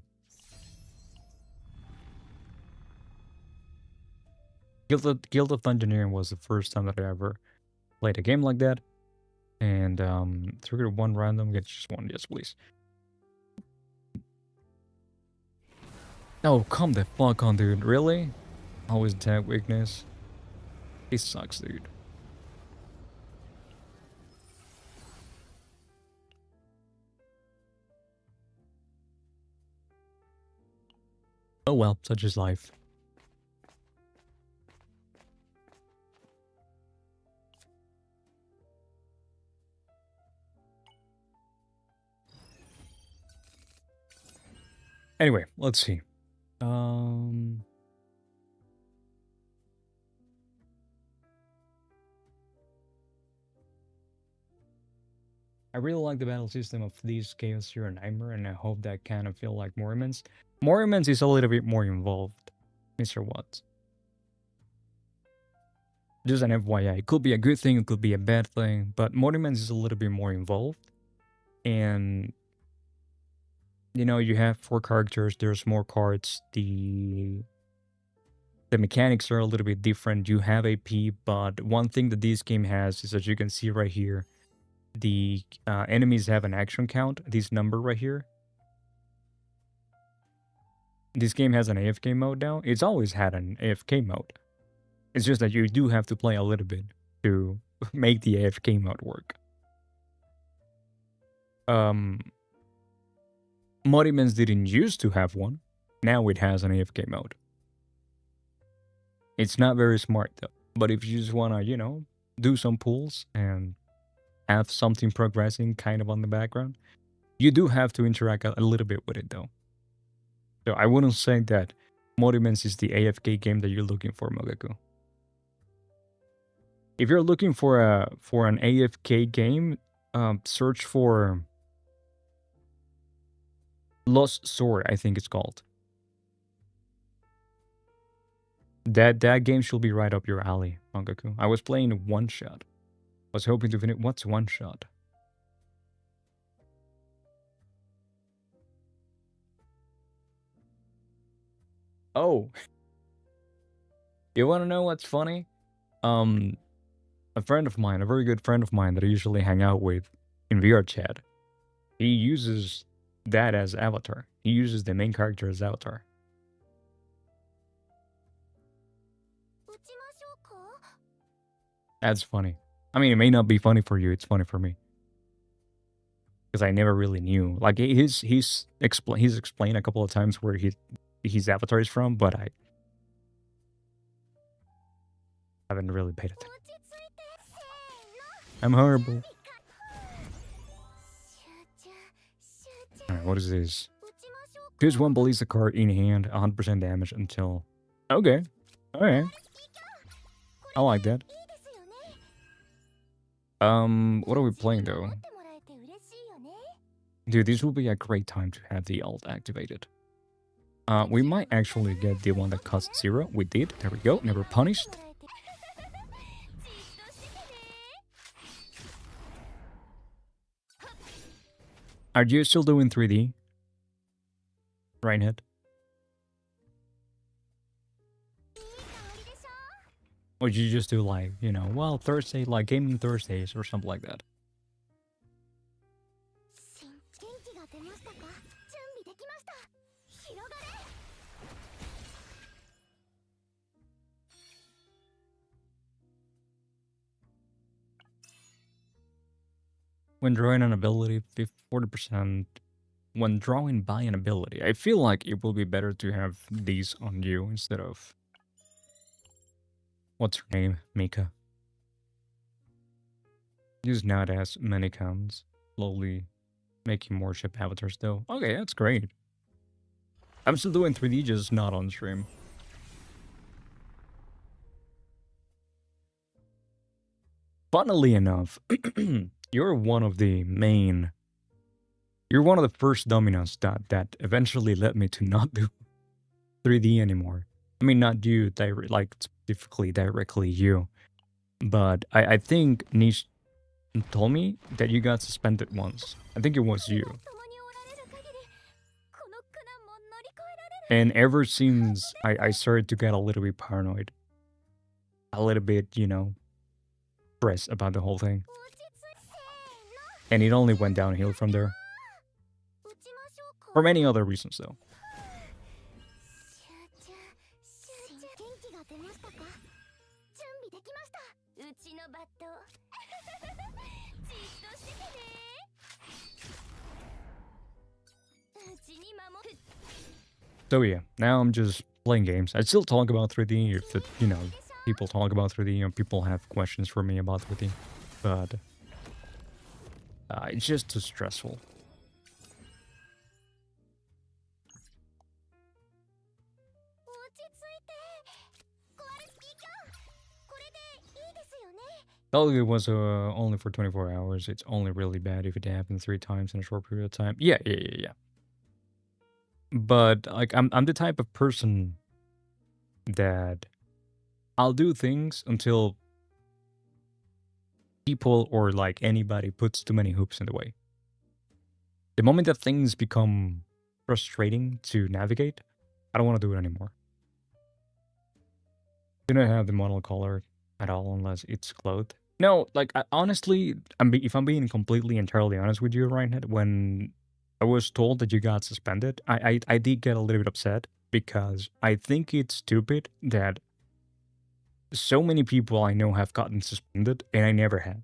Speaker 2: Guild of Dungeoneering was the first time that I ever played a game like that. And trigger one random, get just one, yes please. Oh, come the fuck on, dude. Really? Always attack weakness. It sucks, dude. Oh well, such is life. Anyway, let's see. I really like the battle system of these Chaos Hero Nightmare, and I hope that kind of feel like Mortimer's. Mortimer's is a little bit more involved, Mr. Watts. Just an FYI, it could be a good thing, it could be a bad thing, but Mortimer's is a little bit more involved. And, you have 4 characters, there's more cards, the mechanics are a little bit different. You have AP, but one thing that this game has is, as you can see right here, the enemies have an action count, this number right here. This game has an AFK mode now. It's always had an AFK mode. It's just that you do have to play a little bit to make the AFK mode work. Modimens didn't used to have one. Now it has an AFK mode. It's not very smart though. But if you just wanna, do some pulls and have something progressing kind of on the background, you do have to interact a little bit with it though. So I wouldn't say that Modimens is the AFK game that you're looking for, Mogaku. If you're looking for an AFK game, search for Lost Sword, I think it's called. That game should be right up your alley, Mangaku. I was playing one shot. I was hoping to finish. What's one shot? Oh, you want to know what's funny? A friend of mine, a very good friend of mine that I usually hang out with in VR chat, he uses that as avatar. He uses the main character as avatar. That's funny. I mean, it may not be funny for you. It's funny for me because I never really knew. Like he's explained a couple of times where his avatar is from, but I haven't really paid attention. I'm horrible. Alright, what is this? Choose one Ballista card in hand, 100% damage until... Okay. Alright. I like that. What are we playing though? Dude, this will be a great time to have the ult activated. We might actually get the one that costs 0. We did. There we go. Never punished. Are you still doing 3D? Reinhead? Or did you just do like, well, Thursday, like Gaming Thursdays or something like that? When drawing an ability, 40%. When drawing by an ability, I feel like it will be better to have these on you instead of... What's her name? Mika. Use not as many counts. Slowly making more ship avatars though. Okay, that's great. I'm still doing 3D, just not on stream. Funnily enough, you're one of the first dominoes that eventually led me to not do 3D anymore. I mean, not you, like specifically directly you. But I think Nish told me that you got suspended once. I think it was you. And ever since, I started to get a little bit paranoid. A little bit, stressed about the whole thing. And it only went downhill from there. For many other reasons, though. So yeah, now I'm just playing games. I still talk about 3D if people talk about 3D and people have questions for me about 3D. But it's just too stressful. Although it was only for 24 hours, it's only really bad if it happens 3 times in a short period of time. Yeah. But like I'm the type of person that I'll do things until people or like anybody puts too many hoops in the way. The moment that things become frustrating to navigate, I don't want to do it anymore. Do not have the model color at all unless it's clothed. No, like honestly, if I'm being completely entirely honest with you, Reinhardt, when I was told that you got suspended, I did get a little bit upset because I think it's stupid that So many people I know have gotten suspended, and I never have.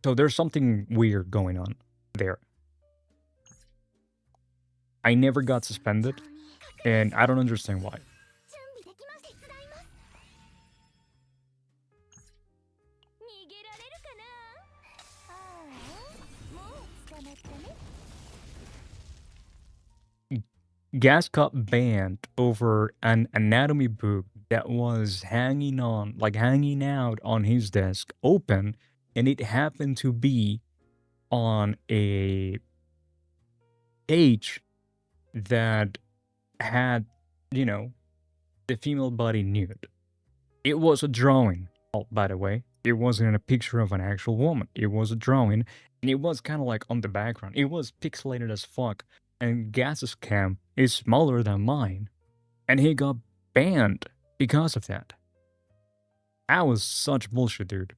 Speaker 2: So there's something weird going on there. I never got suspended, and I don't understand why. Gas got banned over an anatomy book that was hanging out on his desk, open, and it happened to be on a page that had, you know, the female body nude. It was a drawing, oh, by the way. It wasn't a picture of an actual woman. It was a drawing, and it was kind of like on the background. It was pixelated as fuck, and Gas's cam is smaller than mine, and he got banned because of that. That was such bullshit, dude.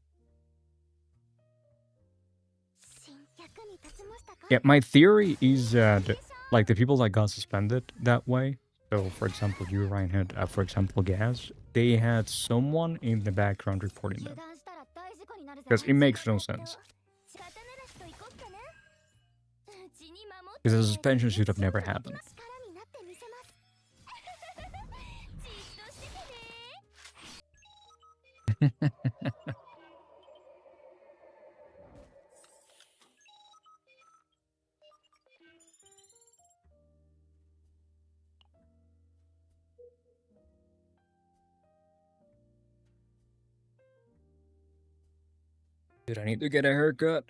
Speaker 2: Yeah, my theory is that, like, the people that got suspended that way, so for example, you, Ryan, had, for example, Gas, they had someone in the background reporting them. Because it makes no sense. Because the suspension should have never happened. Did I need to get a haircut?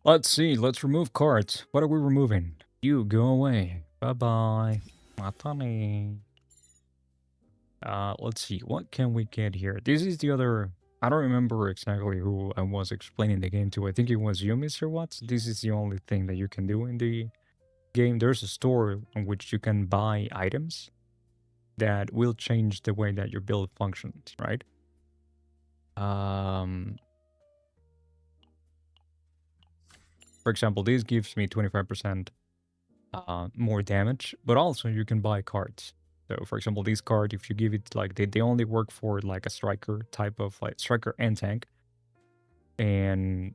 Speaker 2: Let's see, let's remove cards. What are we removing? You, go away. Bye-bye. Matane. Let's see, what can we get here? This is the other... I don't remember exactly who I was explaining the game to. I think it was you, Mr. Watts. This is the only thing that you can do in the game. There's a store in which you can buy items that will change the way that your build functions, right? For example, this gives me 25% more damage, but also you can buy cards. So, for example, this card, if you give it, like, they only work for, like, a striker type of, like, striker and tank. And,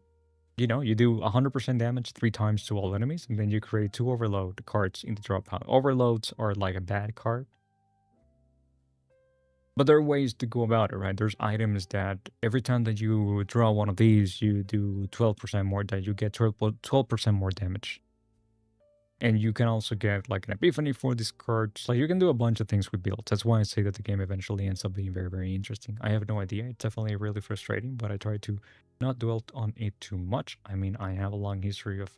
Speaker 2: you know, you do 100% damage 3 times to all enemies, and then you create 2 overload cards in the drop pile. Overloads are, like, a bad card. But there are ways to go about it, right? There's items that every time that you draw one of these, you do 12% more, that you get 12% more damage. And you can also get, like, an epiphany for this card. So you can do a bunch of things with builds. That's why I say that the game eventually ends up being very, very interesting. I have no idea. It's definitely really frustrating, but I try to not dwell on it too much. I mean, I have a long history of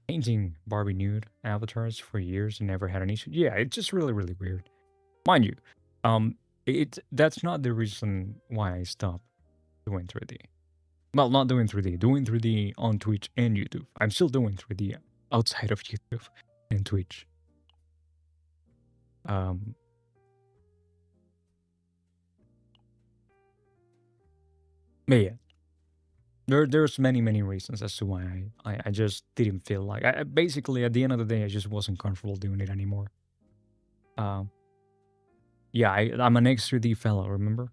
Speaker 2: painting Barbie nude avatars for years and never had an issue. Yeah, it's just really, really weird. Mind you, that's not the reason why I stopped doing 3D. Well, not doing 3D, doing 3D on Twitch and YouTube. I'm still doing 3D outside of YouTube and Twitch. But yeah, there's many reasons as to why I just didn't feel like... basically, at the end of the day, I just wasn't comfortable doing it anymore. Yeah, I'm an X3D fellow, remember?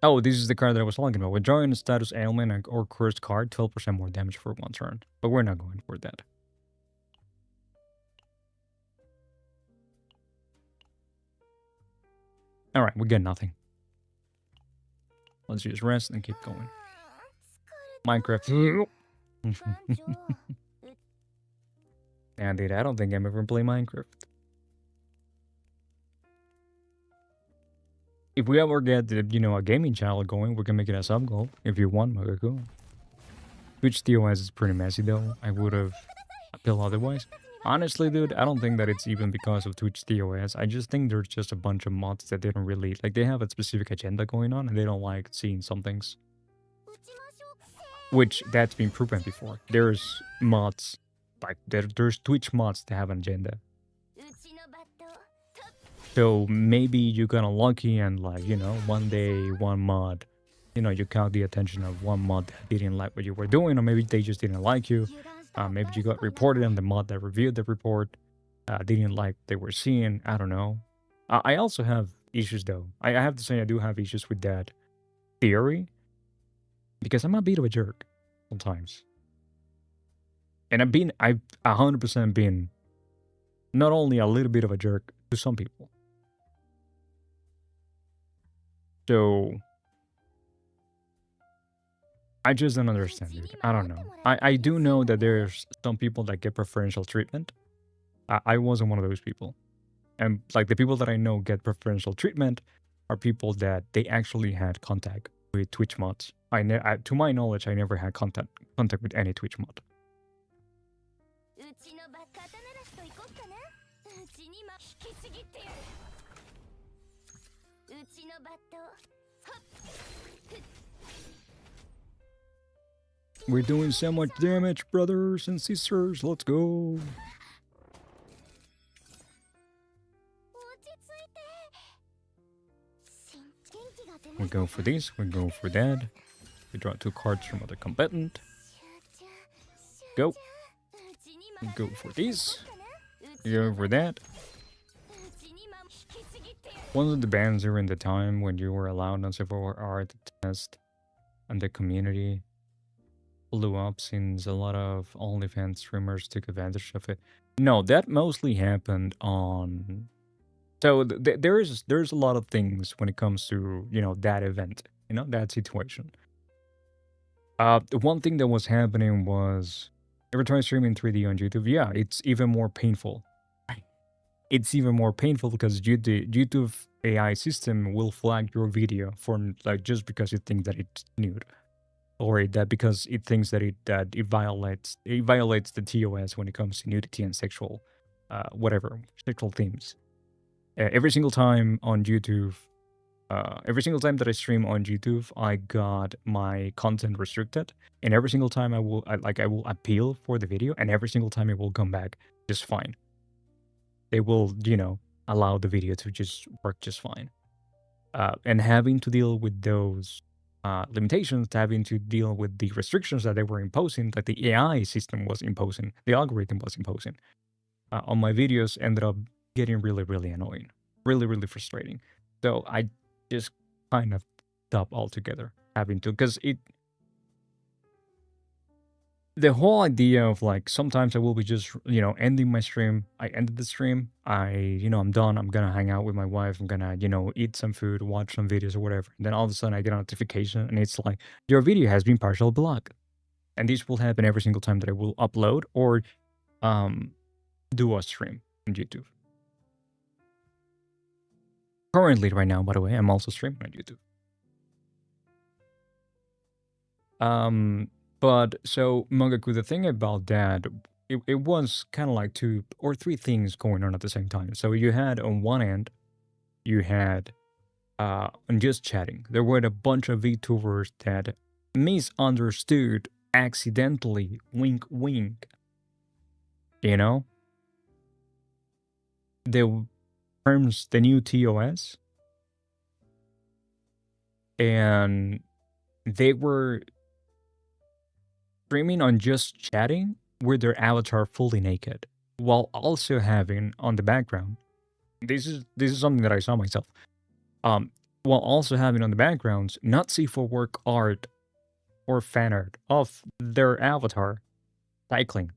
Speaker 2: Oh, this is the card that I was talking about. Withdrawing a status ailment or cursed card, 12% more damage for 1 turn. But we're not going for that. Alright, we get nothing. Let's just rest and keep going. Minecraft. Yeah, dude, I don't think I'm ever playing Minecraft. If we ever get, you know, a gaming channel going, we can make it a sub goal. If you want, okay, cool. Twitch TOS is pretty messy though. I would have appealed otherwise. Honestly, dude, I don't think that it's even because of Twitch TOS. I just think there's just a bunch of mods that they don't really... Like, they have a specific agenda going on, and they don't like seeing some things. which that's been proven before. There's mods, like there's Twitch mods that have an agenda. So maybe you got unlucky and like, one day one mod, you caught the attention of one mod that didn't like what you were doing, or maybe they just didn't like you. Maybe you got reported and the mod that reviewed the report didn't like they were seeing. I don't know. I also have issues though. I have to say I do have issues with that theory because I'm a bit of a jerk sometimes. And I've 100% been not only a little bit of a jerk to some people. So I just don't understand it. I don't know. I do know that there's some people that get preferential treatment. I wasn't one of those people. And like the people that I know get preferential treatment are people that they actually had contact with Twitch mods. To my knowledge, I never had contact with any Twitch mod. We're doing so much damage, brothers and sisters. Let's go. We go for this, we go for that. We draw 2 cards from other combatant. Go. We go for this. Go for that. One of the bans during the time when you were allowed on Civil Art to test and the community blew up since a lot of OnlyFans streamers took advantage of it. No, that mostly happened on... So there's a lot of things when it comes to, that event, that situation. The one thing that was happening was every time I stream in 3D on YouTube, yeah, it's even more painful. It's even more painful because YouTube AI system will flag your video for like just because it thinks that it's nude, or that because it thinks that it violates the TOS when it comes to nudity and sexual themes. Every single time on YouTube, every single time that I stream on YouTube, I got my content restricted, and every single time I will appeal for the video, and every single time it will come back just fine. They will, allow the video to just work just fine. And having to deal with those limitations, having to deal with the restrictions that they were imposing, that the AI system was imposing, the algorithm was imposing on my videos, ended up getting really, really annoying, really, really frustrating. So I just kind of stopped altogether having to, because the whole idea of like, sometimes I will be just, ending my stream. I ended the stream. I'm done. I'm going to hang out with my wife. I'm going to, eat some food, watch some videos or whatever. And then all of a sudden I get a notification and it's like, your video has been partially blocked. And this will happen every single time that I will upload or do a stream on YouTube. Currently, right now, by the way, I'm also streaming on YouTube. But so Mangaku, the thing about that, it was kind of like 2 or 3 things going on at the same time. So you had on one end, you had on just chatting, there were a bunch of VTubers that misunderstood accidentally, wink wink, the terms, the new TOS, and they were streaming on just chatting with their avatar fully naked, while also having on the background, this is something that I saw myself, while also having on the backgrounds not safe for work art or fan art of their avatar cycling.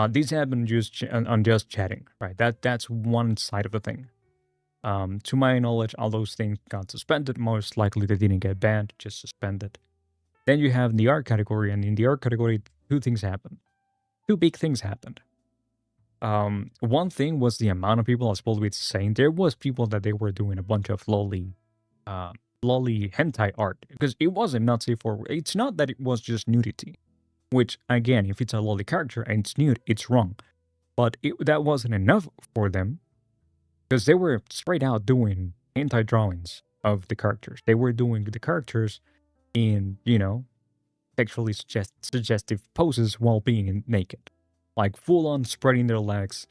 Speaker 2: These happen just on just chatting, right? That's one side of the thing. To my knowledge, all those things got suspended. Most likely they didn't get banned, just suspended. Then you have the art category, and in the art category, 2 things happened. 2 big things happened. One thing was the amount of people, as Paul was saying, there was people that they were doing a bunch of lolly hentai art, because it wasn't not safe for. It's not that it was just nudity, which again, if it's a lolly character and it's nude, it's wrong. But that wasn't enough for them, because they were straight out doing hentai drawings of the characters. They were doing the characters in, sexually suggestive poses while being naked. Like full on spreading their legs,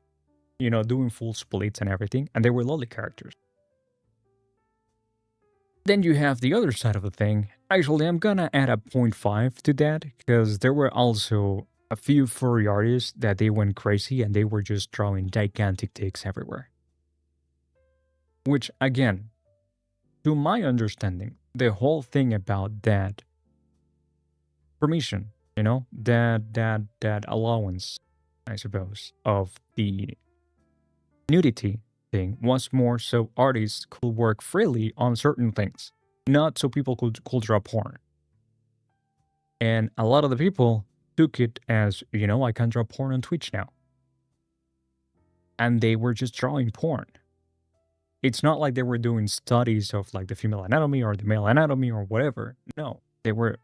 Speaker 2: doing full splits and everything. And they were lolly characters. Then you have the other side of the thing. Actually, I'm gonna add a 0.5 to that because there were also a few furry artists that they went crazy and they were just drawing gigantic dicks everywhere. Which, again, to my understanding, the whole thing about that permission, that allowance, I suppose, of the nudity thing was more so artists could work freely on certain things, not so people could draw porn. And a lot of the people took it as, I can draw porn on Twitch now. And they were just drawing porn. It's not like they were doing studies of like the female anatomy or the male anatomy or whatever. No, they were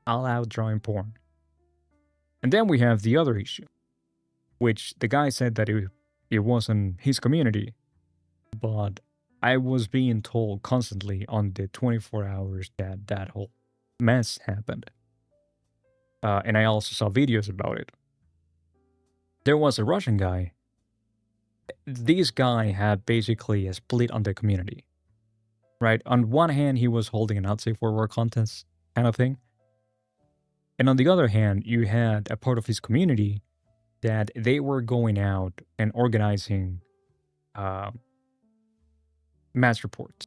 Speaker 2: all out drawing porn. And then we have the other issue, which the guy said that it wasn't his community, but I was being told constantly on the 24 hours that that whole mess happened. And I also saw videos about it. There was a Russian guy. This guy had basically a split on the community, right? On one hand, he was holding a not safe for work contest kind of thing. And on the other hand, you had a part of his community that they were going out and organizing mass reports.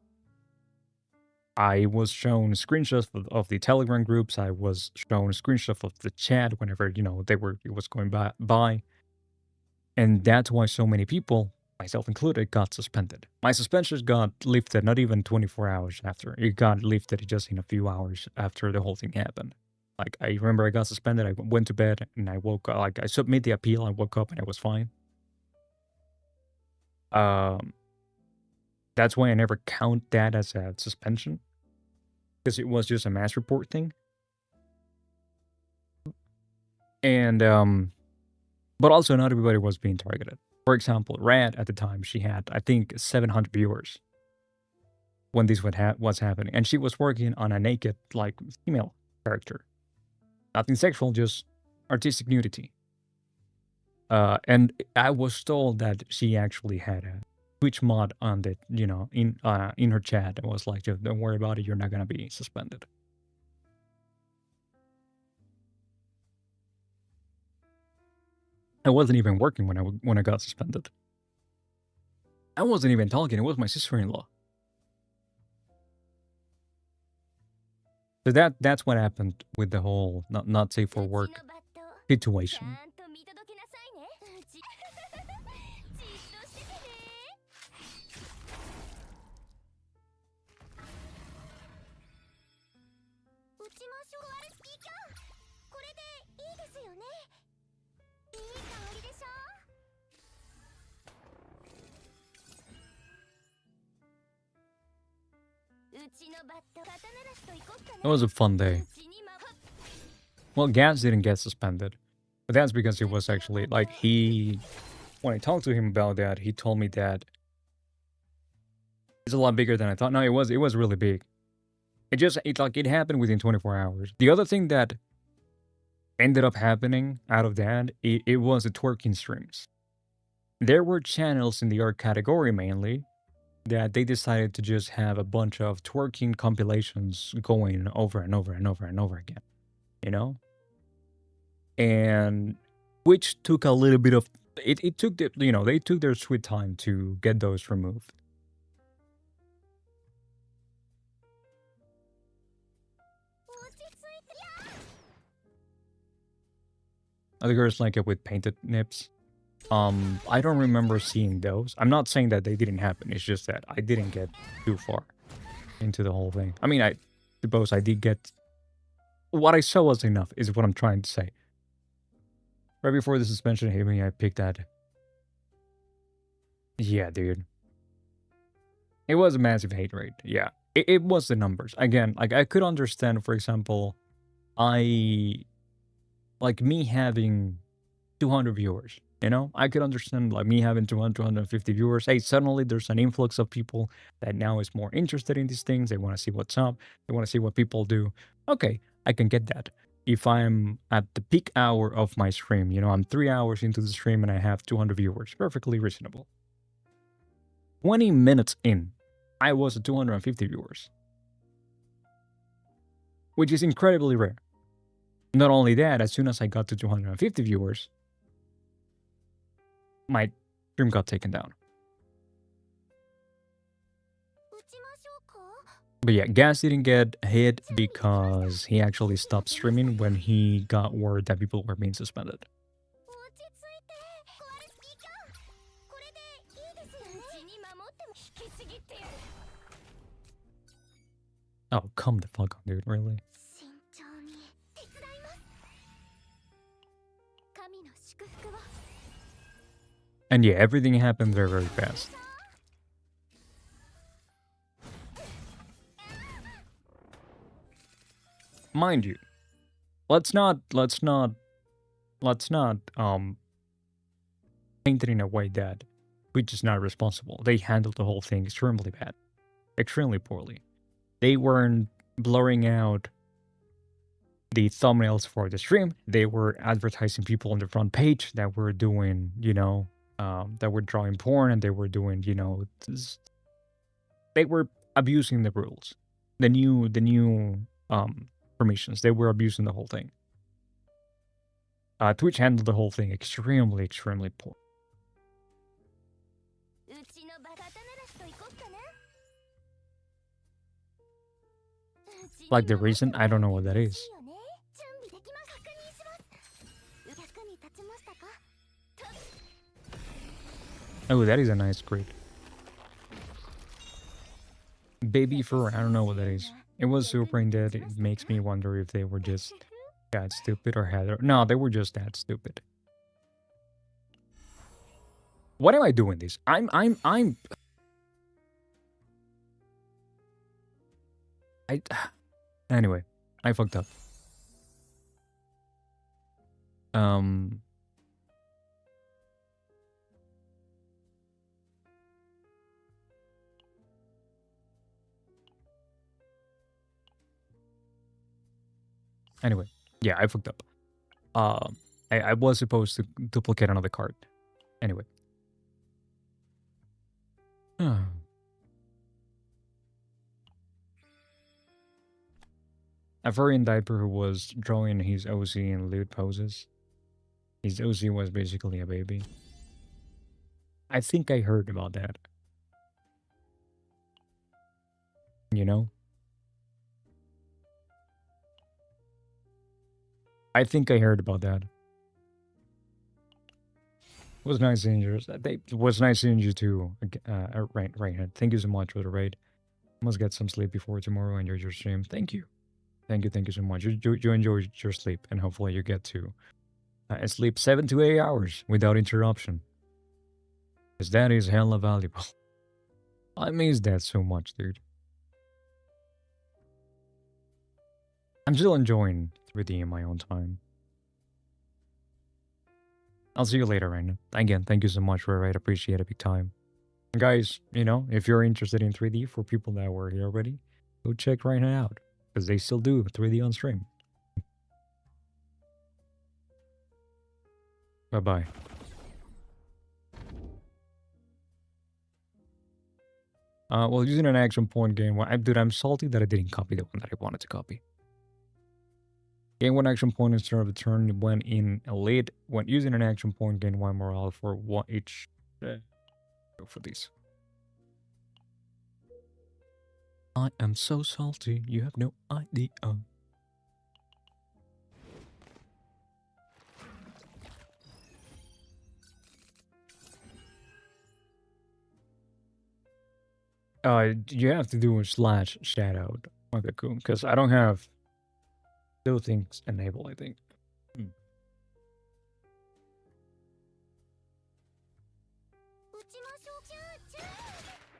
Speaker 2: I was shown screenshots of the Telegram groups. I was shown screenshots of the chat whenever, it was going by. And that's why so many people, myself included, got suspended. My suspension got lifted not even 24 hours after. It got lifted just in a few hours after the whole thing happened. Like, I remember I got suspended, I went to bed, and I woke up, I submit the appeal, I woke up, and I was fine. That's why I never count that as a suspension. Because it was just a mass report thing. And, but also not everybody was being targeted. For example, Rad at the time, she had, I think, 700 viewers when this was happening. And she was working on a naked, female character. Nothing sexual, just artistic nudity. And I was told that she actually had a Twitch mod on the, in her chat. It was like, don't worry about it, you're not gonna be suspended. I wasn't even working when I got suspended. I wasn't even talking, it was my sister-in-law. So that's what happened with the whole not safe for work situation. It was a fun day. Well, Gaz didn't get suspended. But that's because it was actually, when I talked to him about that, he told me that it's a lot bigger than I thought. No, it was really big. It happened within 24 hours. The other thing that ended up happening out of that, it was the twerking streams. There were channels in the art category mainly that they decided to just have a bunch of twerking compilations going over and over and over and over again, and which took a little bit of it took they took their sweet time to get those removed. Other girls like it with painted nips. I don't remember seeing those. I'm not saying that they didn't happen. It's just that I didn't get too far into the whole thing. I mean, I suppose I did get... What I saw was enough, is what I'm trying to say. Right before the suspension hit me, I picked that. Yeah, dude. It was a massive hate rate. Yeah. It was the numbers. Again, I could understand, for example, me having 200 viewers. You know, I could understand like me having 200, 250 viewers. Hey, suddenly there's an influx of people that now is more interested in these things. They want to see what's up. They want to see what people do. Okay, I can get that. If I'm at the peak hour of my stream, you know, I'm 3 hours into the stream and I have 200 viewers, perfectly reasonable. 20 minutes in, I was at 250 viewers, which is incredibly rare. Not only that, as soon as I got to 250 viewers, my stream got taken down. But yeah, Gas didn't get hit because he actually stopped streaming when he got word that people were being suspended. Oh, come the fuck on, dude, really? And yeah, everything happened very, very fast. Mind you, let's not paint it in a way that we're just not responsible. They handled the whole thing extremely bad, extremely poorly. They weren't blurring out the thumbnails for the stream. They were advertising people on the front page that were doing, you know, that were drawing porn, and they were doing, you know, they were abusing the rules, the new permissions. They were abusing the whole thing. Twitch handled the whole thing extremely poor. Like the reason, I don't know what that is. Oh, that is a nice grid. Baby fur, I don't know what that is. It was super in that it makes me wonder if they were just that stupid or had... No, they were just that stupid. What am I doing this? Anyway, I fucked up. Anyway, yeah, I fucked up. I was supposed to duplicate another card. Anyway. A furry in diaper who was drawing his OC in lewd poses. His OC was basically a baby. I think I heard about that. You know? I think I heard about that. It was nice seeing you. It was nice seeing you too. Right. Thank you so much for the raid. Must get some sleep before tomorrow. Enjoy your stream. Thank you. Thank you so much. You enjoy your sleep, and hopefully you get to sleep 7 to 8 hours without interruption. Because that is hella valuable. I miss that so much, dude. I'm still enjoying 3D in my own time. I'll see you later, Raina. Again, thank you so much for it. I appreciate it big time. Guys, you know, if you're interested in 3D for people that were here already, go check Raina out. Because they still do 3D on stream. Bye-bye. Well, using an action point game, dude, I'm salty that I didn't copy the one that I wanted to copy. Gain 1 action point instead of a turn when in a lead. When using an action point, gain 1 morale for 1 each. Go for these. I am so salty, you have no idea. You have to do a slash shadow. Okay, cool. Because I don't have those things enabled, I think.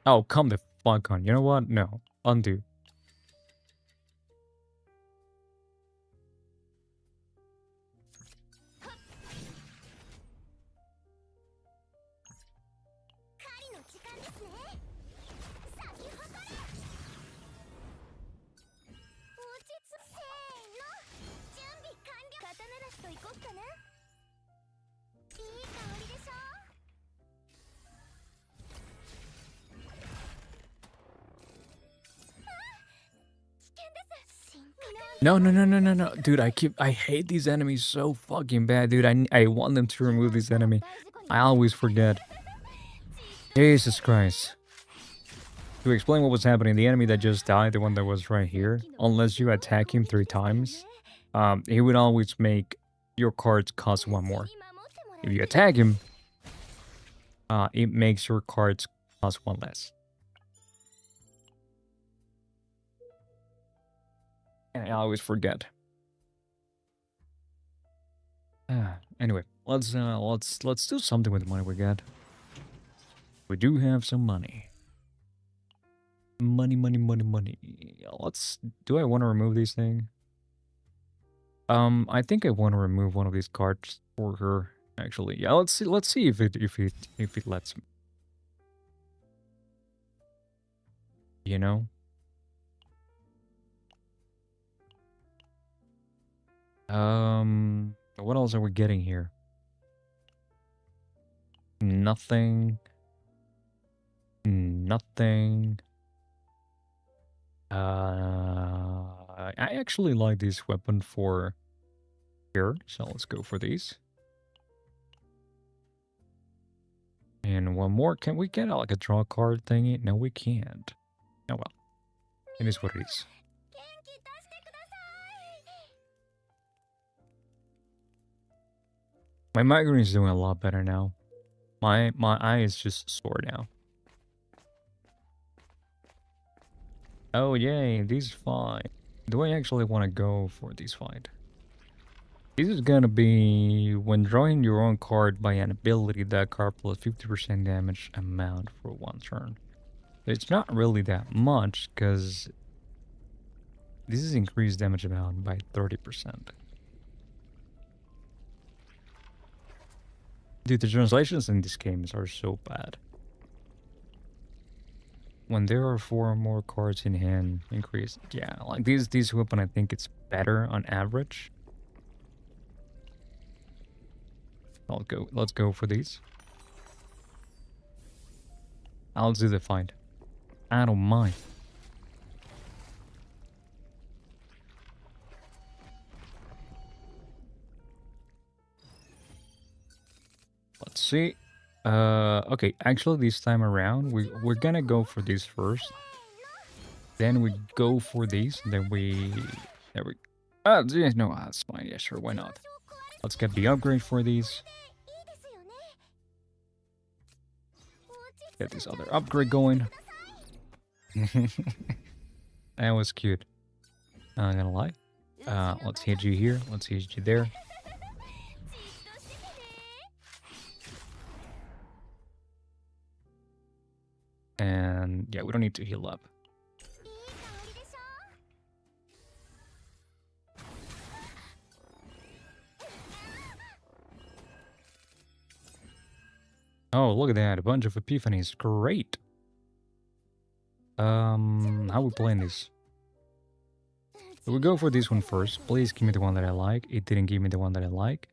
Speaker 2: Oh, come the fuck on. You know what? No. Undo. No, no, no, no, no, no. Dude, I hate these enemies so fucking bad, dude. I want them to remove this enemy. I always forget. Jesus Christ. To explain what was happening, the enemy that just died, the one that was right here, unless you attack him 3 times, he would always make your cards cost 1 more. If you attack him, it makes your cards cost 1 less. And I always forget. Anyway, let's do something with the money we got. We do have some money. Money, money, money, money. Do I want to remove these things? I think I want to remove one of these cards for her. Actually, yeah. Let's see if it lets me. You know. What else are we getting here? Nothing. Nothing. I actually like this weapon for here, so let's go for these. And one more. Can we get like a draw card thingy? No, we can't. Oh well. It is what it is. My migraine is doing a lot better now. My eye is just sore now. Oh yay, these fight. Do I actually want to go for this fight? This is gonna be when drawing your own card by an ability, that card plus 50% damage amount for 1 turn. It's not really that much because this is increased damage amount by 30%. Dude, the translations in these games are so bad. When there are 4 or more cards in hand, increase. Yeah, like these weapon, I think it's better on average. Let's go for these. I'll do the fight. I don't mind. Let's see. Okay, actually this time around, we're gonna go for this first. Then we go for these, then there we yeah, no, that's fine, yeah, sure, why not? Let's get the upgrade for these. Get this other upgrade going. That was cute. I'm not gonna lie. Let's hit you here, let's hit you there. And yeah, we don't need to heal up. Oh, look at that. A bunch of epiphanies. Great. How we playing this? We'll go for this one first. Please give me the one that I like. It didn't give me the one that I like.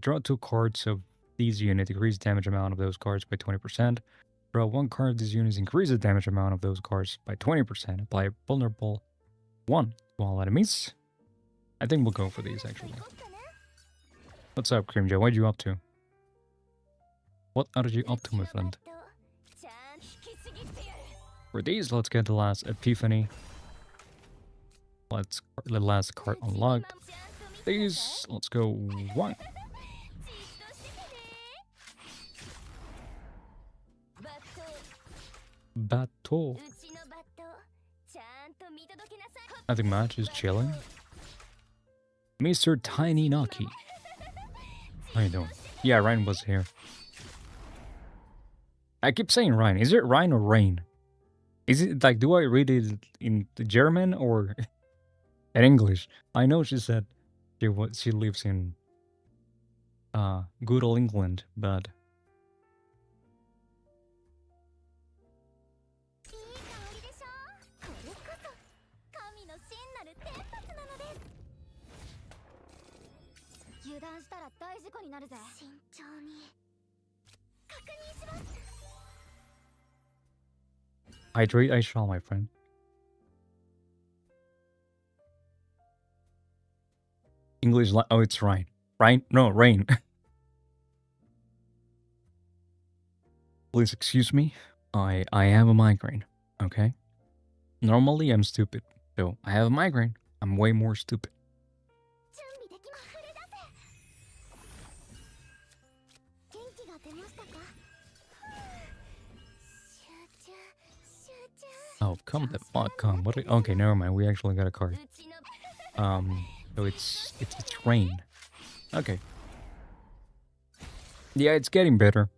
Speaker 2: Draw 2 cards of these units. Increase damage amount of those cards by 20%. Draw 1 card of these units. Increase the damage amount of those cards by 20%. Apply vulnerable 1 to all enemies. I think we'll go for these, actually. What's up, Cream Joe? What are you up to? What are you up to, my friend? For these, let's get the last epiphany. Let's the last card unlocked. These, let's go 1. Battle. I think match is chilling. Mr. Tiny Naki. How you doing? Yeah, Ryan was here. I keep saying Ryan. Is it Ryan or Rain? Is it like, do I read it in German or in English? I know she said she lives in good old England, but hydrate, I shall, my friend. English, oh, it's Ryan. Ryan? No, Rain. Please excuse me. I have a migraine, okay? Normally, I'm stupid. So, I have a migraine. I'm way more stupid. Oh, come the fuck on. What? Okay, never mind. We actually got a card. So it's rain. Okay. Yeah, it's getting better.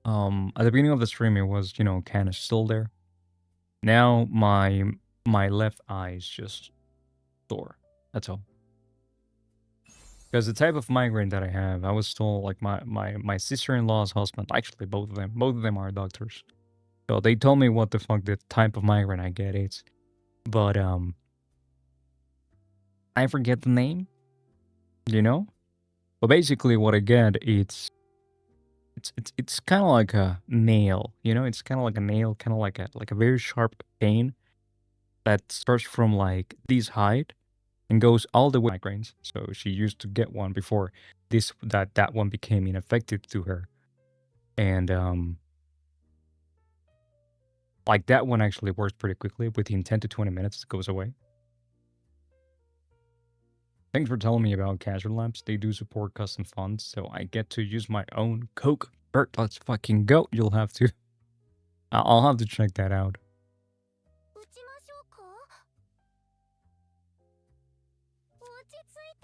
Speaker 2: At the beginning of the stream, it was, you know, kind of still there. Now my left eye is just sore. That's all. Because the type of migraine that I have, I was told, like, my sister-in-law's husband, actually both of them are doctors. So they told me what the fuck the type of migraine I get is. But I forget the name, you know? But basically what I get, it's kind of like a nail, you know? It's kind of like a nail, kind of like a very sharp pain that starts from like this height and goes all the way to migraines. So she used to get one before that one became ineffective to her. And like that one actually works pretty quickly. Within 10 to 20 minutes, it goes away. Thanks for telling me about Casual Labs. They do support custom fonts, so I get to use my own Coke. Bert, let's fucking go. You'll have to. I'll have to check that out.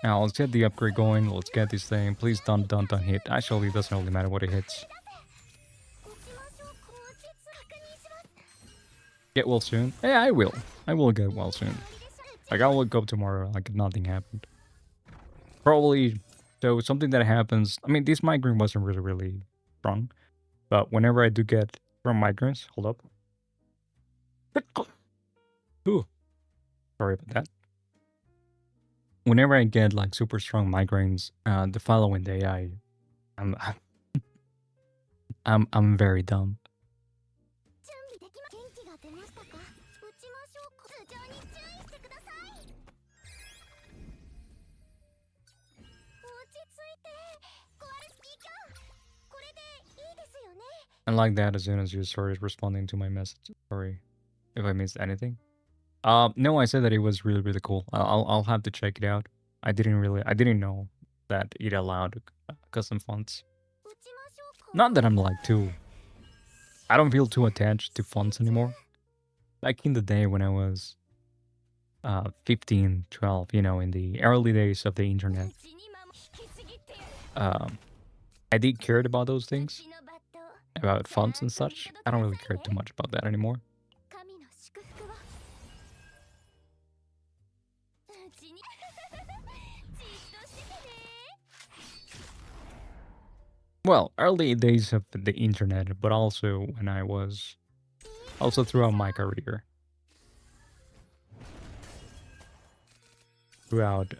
Speaker 2: Now, let's get the upgrade going. Let's get this thing. Please don't hit. Actually, it doesn't really matter what it hits. Get well soon? Yeah, I will. I will get well soon. Like, I'll wake up tomorrow like nothing happened. Probably, so something that happens... I mean, this migraine wasn't really strong. But whenever I do get from migraines... Hold up. Ooh. Sorry about that. Whenever I get, like, super strong migraines, the following day, I'm very dumb. And like that, as soon as you started responding to my message, sorry if I missed anything. No, I said that it was really cool. I'll have to check it out. I didn't know that it allowed custom fonts. Not that I'm like I don't feel too attached to fonts anymore. Back in the day when I was 15, 12, you know, in the early days of the internet, I did care about those things, about fonts and such. I don't really care too much about that anymore. Well, early days of the internet, but also when I was... Also throughout my career. Throughout,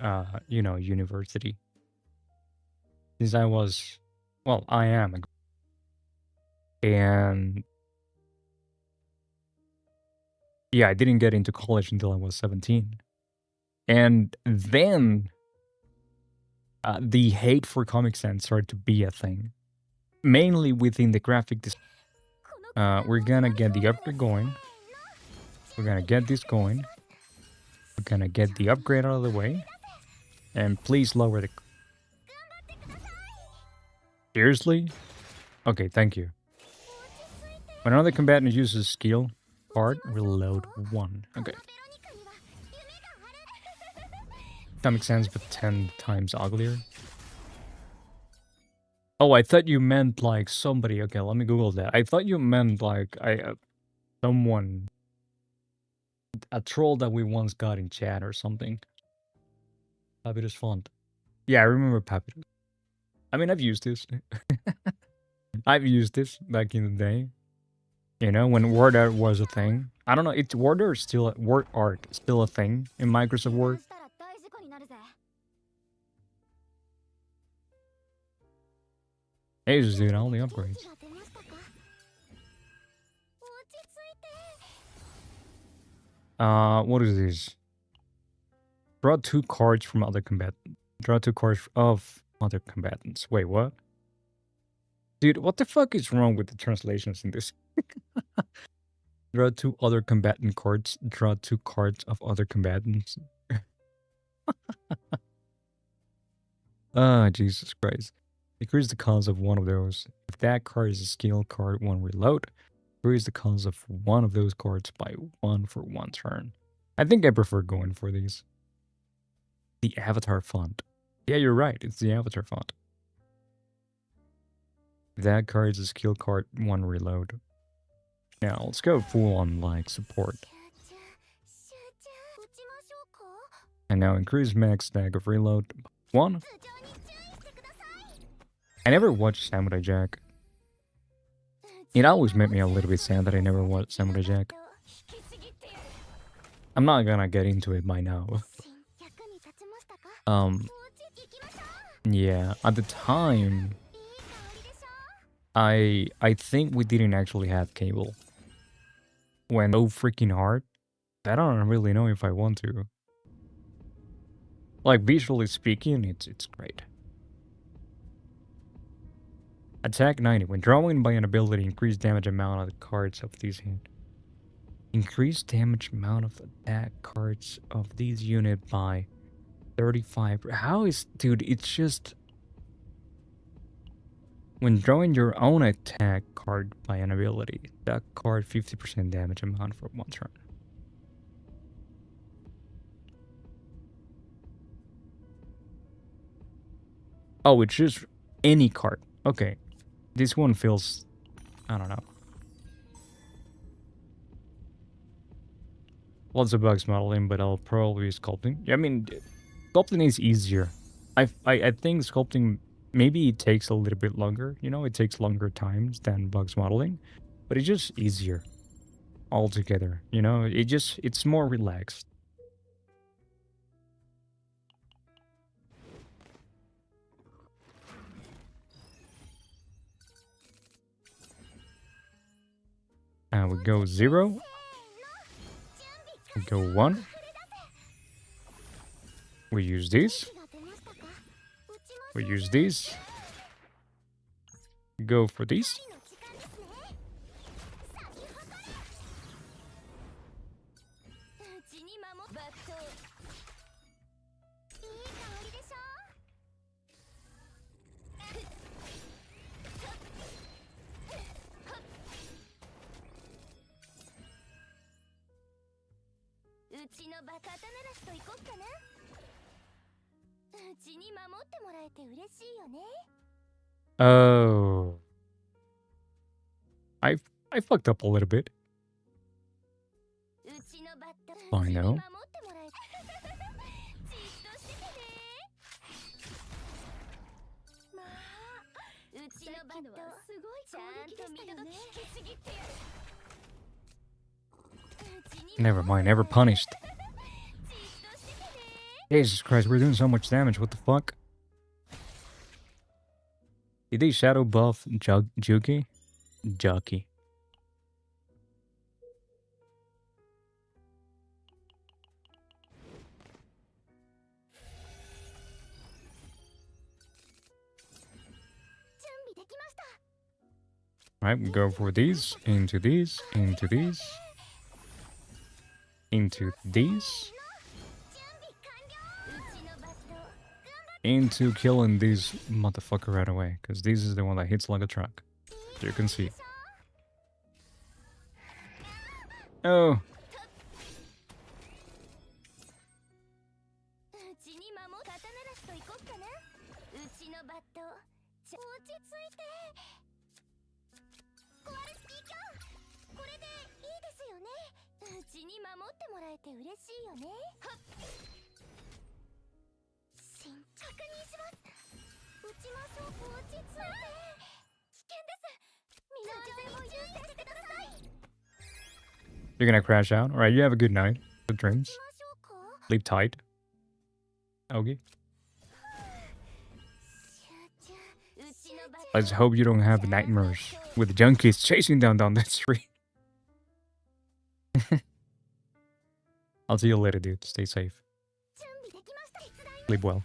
Speaker 2: you know, university. Since I was... Well, I am. And... Yeah, I didn't get into college until I was 17. And then... the hate for Comic Sans started to be a thing. Mainly within the graphic design. We're gonna get the upgrade going. We're gonna get this going. We're gonna get the upgrade out of the way. And please lower the... Seriously? Okay, thank you. When another combatant uses skill card, reload 1. Okay. Comic Sans, but 10 times uglier. Oh, I thought you meant like somebody. Okay, let me Google that. I thought you meant like someone, a troll that we once got in chat or something. Papyrus font. Yeah, I remember Papyrus. I mean, I've used this. I've used this back in the day. You know, when word art was a thing. I don't know. It's word art still a thing in Microsoft Word. Hey, just doing all the upgrades. What is this? Brought 2 cards from other combatants. Draw 2 cards of other combatants. Wait, what? Dude, what the fuck is wrong with the translations in this? Draw 2 other combatant cards. Draw 2 cards of other combatants. Ah, Jesus Christ. Decrease the cost of one of those. If that card is a skill card, 1 reload. Increase the cost of one of those cards by 1 for 1 turn. I think I prefer going for these. The avatar font. Yeah, you're right. It's the avatar font. If that card is a skill card, 1 reload. Now, let's go full on, like, support. And now increase max stack of reload. 1. I never watched Samurai Jack. It always made me a little bit sad that I never watched Samurai Jack. I'm not gonna get into it by now. Yeah, at the time, I think we didn't actually have cable. When so freaking hard, I don't really know if I want to. Like, visually speaking, it's great. Attack 90. When drawing by an ability, increase damage amount of the cards of these hand. Increase damage amount of attack cards of these unit by 35. How is... Dude, it's just... When drawing your own attack card by an ability, that card 50% damage amount for 1 turn. Oh, it's just any card. Okay. This one feels... I don't know. Lots of bugs modeling, but I'll probably use sculpting. I mean, sculpting is easier. I think sculpting, maybe it takes a little bit longer. You know, it takes longer times than bugs modeling. But it's just easier altogether. You know, it's more relaxed. And we go 0. We go 1. We use these. We use these. Go for these. Oh. I fucked up a little bit. I know. Never mind, never punished. Jesus Christ, we're doing so much damage, what the fuck? Did they shadow buff Juki? Juki. Alright, we go for these, into these, into these, into these, into killing these motherfucker right away, because this is the one that hits like a truck. So you can see. Oh. You're gonna crash out? Alright, you have a good night. Good dreams. Sleep tight. Okay. Let's hope you don't have nightmares with junkies chasing down that street. I'll see you later, dude. Stay safe. Sleep well.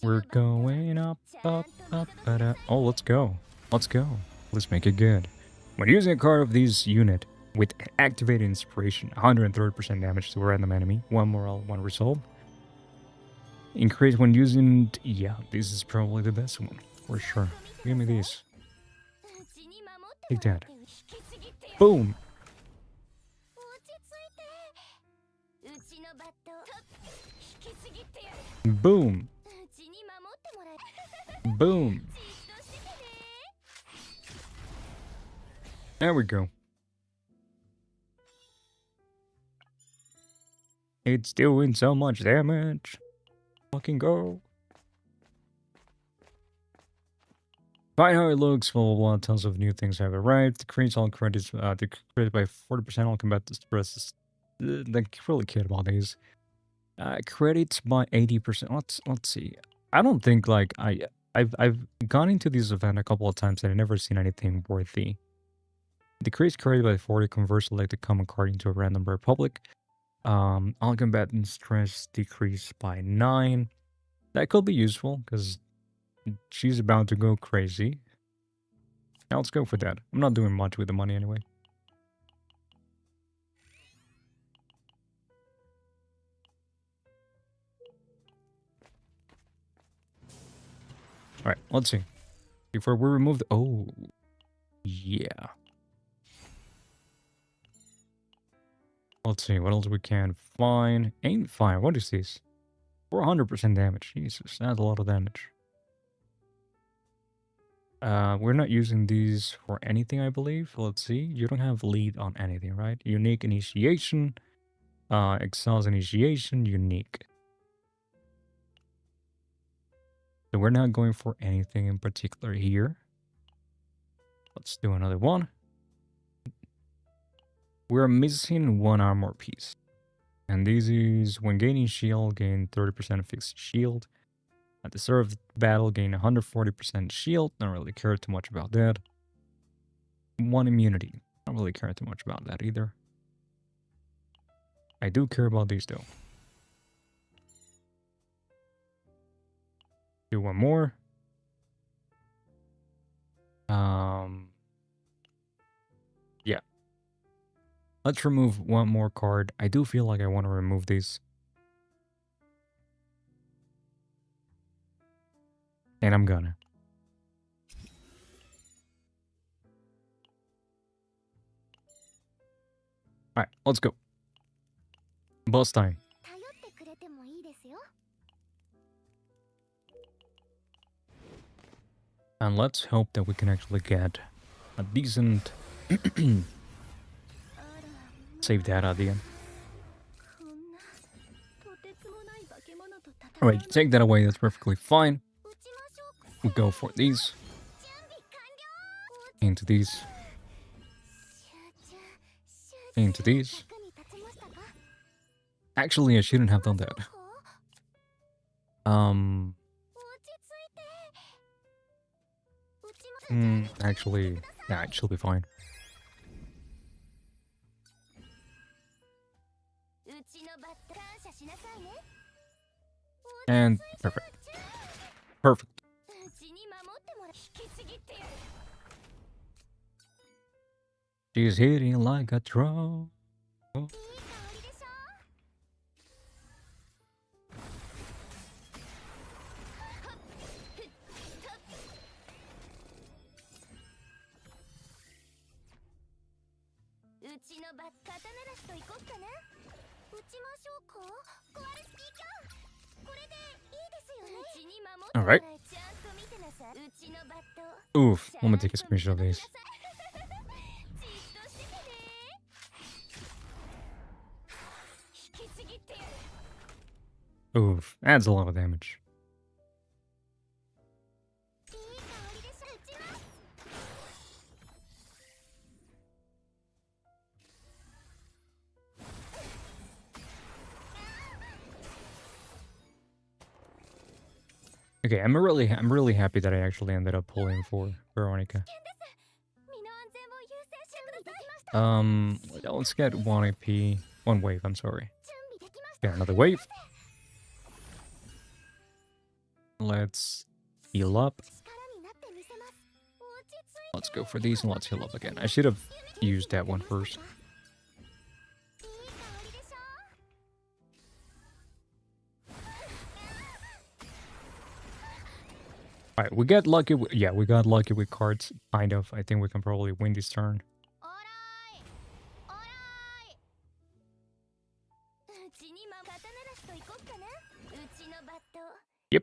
Speaker 2: We're going up, up, up, oh, let's go. Let's go. Let's make it good. When using a card of this unit with activated inspiration, 130% damage to a random enemy, 1 morale, 1 resolve. Increase when using... Yeah, this is probably the best one, for sure. Give me these. Take that. Boom! Boom! Boom! There we go. It's doing so much damage. Fucking go. Find how it looks, blah, blah, blah. Tons of new things have arrived. Decrease all credits, decrease by 40% on combat stresses. They really care about these. Credits by 80%. Let's see. I don't think like I've gone into this event a couple of times and I've never seen anything worthy. Decrease credit by 40, convert selected common card into a random rare public. All combatant stress decreased by 9. That could be useful because she's about to go crazy. Now let's go for that. I'm not doing much with the money anyway. Alright, let's see. Before we remove the... Oh. Yeah. Let's see what else we can find. Ain't fine. What is this? 400% damage. Jesus, that's a lot of damage. We're not using these for anything, I believe. Let's see. You don't have lead on anything, right? Unique initiation. Exiles initiation. Unique. So we're not going for anything in particular here. Let's do another one. We're missing 1 armor piece. And this is when gaining shield, gain 30% fixed shield. At the start of the battle, gain 140% shield. Don't really care too much about that. 1 immunity. Don't really care too much about that either. I do care about these though. Do 1 more. Yeah. Let's remove 1 more card. I do feel like I want to remove these. And I'm gonna. Alright, let's go. Boss time. And let's hope that we can actually get a decent save data at the end. Alright, take that away, that's perfectly fine. We go for these. Into these. Into these. Actually, I shouldn't have done that. Actually, nah, it should be fine. And perfect. Perfect. She's hitting like a drum. Alright. Oof, I'm gonna take a screenshot of these. Oof, adds a lot of damage. Okay, I'm really happy that I actually ended up pulling for Veronica. Let's get 1 AP, 1 wave, I'm sorry. Get another wave. Let's heal up. Let's go for these and let's heal up again. I should have used that one first. Alright, we got lucky yeah, we got lucky with cards, kind of. I think we can probably win this turn. Yep.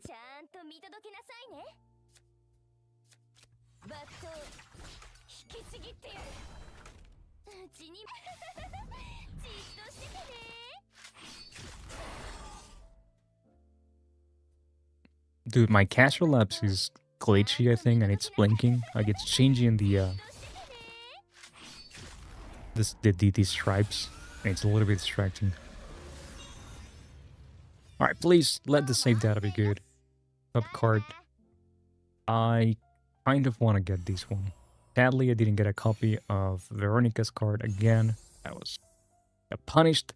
Speaker 2: Dude, my caster lapse is glitchy, I think, and it's blinking. Like it's changing the these stripes, and it's a little bit distracting. Alright, please let the save data be good. Top card. I kind of want to get this one. Sadly, I didn't get a copy of Veronica's card again. I was punished.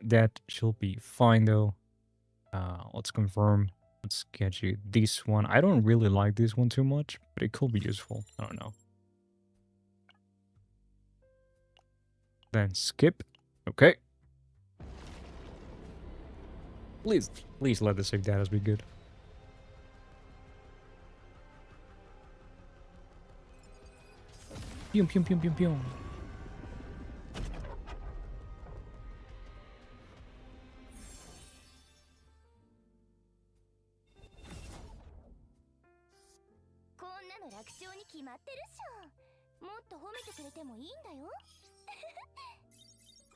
Speaker 2: That should be fine though. Let's confirm. Let's get you this one. I don't really like this one too much, but it could be useful. I don't know. Then skip. Okay. Please let the save data be good. Pew pew pew pew pew.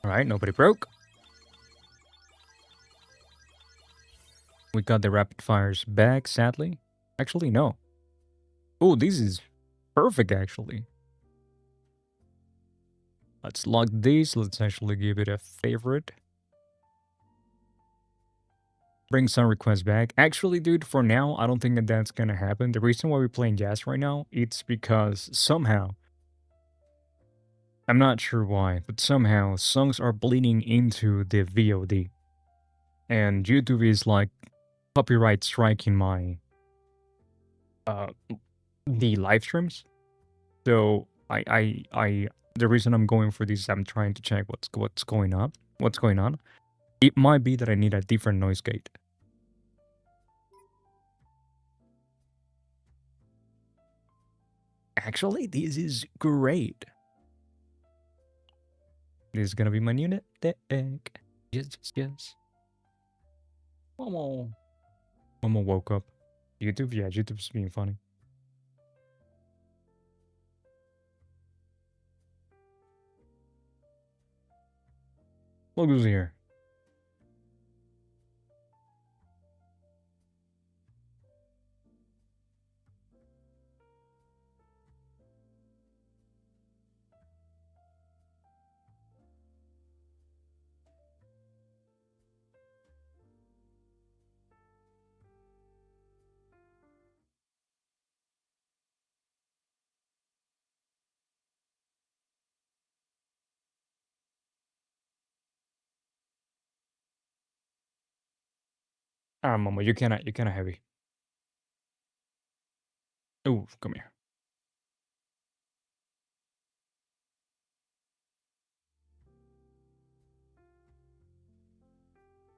Speaker 2: Alright, nobody broke. We got the rapid fires back, sadly. Actually, no. Oh, this is perfect, actually. Let's lock these. Let's actually give it a favorite. Bring some requests back. Actually, dude, for now, I don't think that that's gonna happen. The reason why we're playing gas right now, it's because somehow, I'm not sure why, but somehow songs are bleeding into the VOD. And YouTube is like copyright striking my the live streams. So the reason I'm going for this is I'm trying to check what's going on. It might be that I need a different noise gate. Actually, this is great. This is gonna be my new net deck. Yes. Momo woke up. YouTube? Yeah, YouTube's being funny. Look who's here. Ah, Momo, you're kinda heavy. Oh, come here.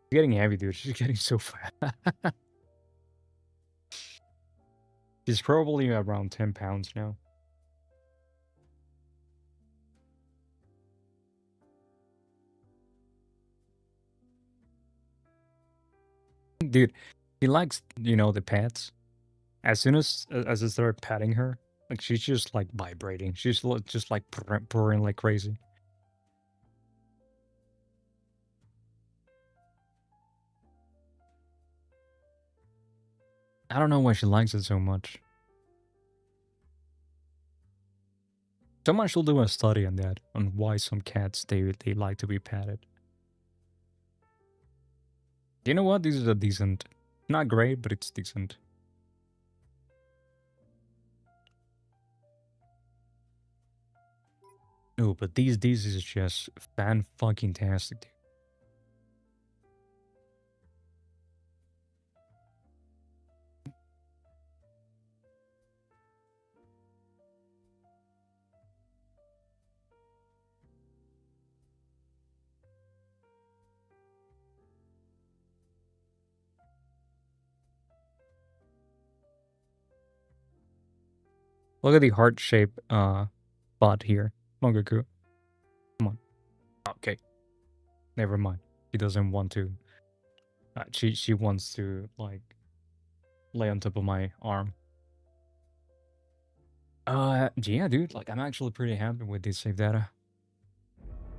Speaker 2: She's getting heavy, dude. She's getting so fat. She's probably around 10 pounds now. Dude, he likes, the pets. As soon as I start patting her, like she's just like vibrating. She's just like purring like crazy. I don't know why she likes it so much. Someone should do a study on that, on why some cats they like to be patted. You know what? This is a decent, not great, but it's decent. No, but these is just fan-fucking-tastic. Look at the heart-shaped bot here. Mongoku. Come on. Okay. Never mind. She doesn't want to. She wants to like lay on top of my arm. Yeah, dude. Like I'm actually pretty happy with this save data.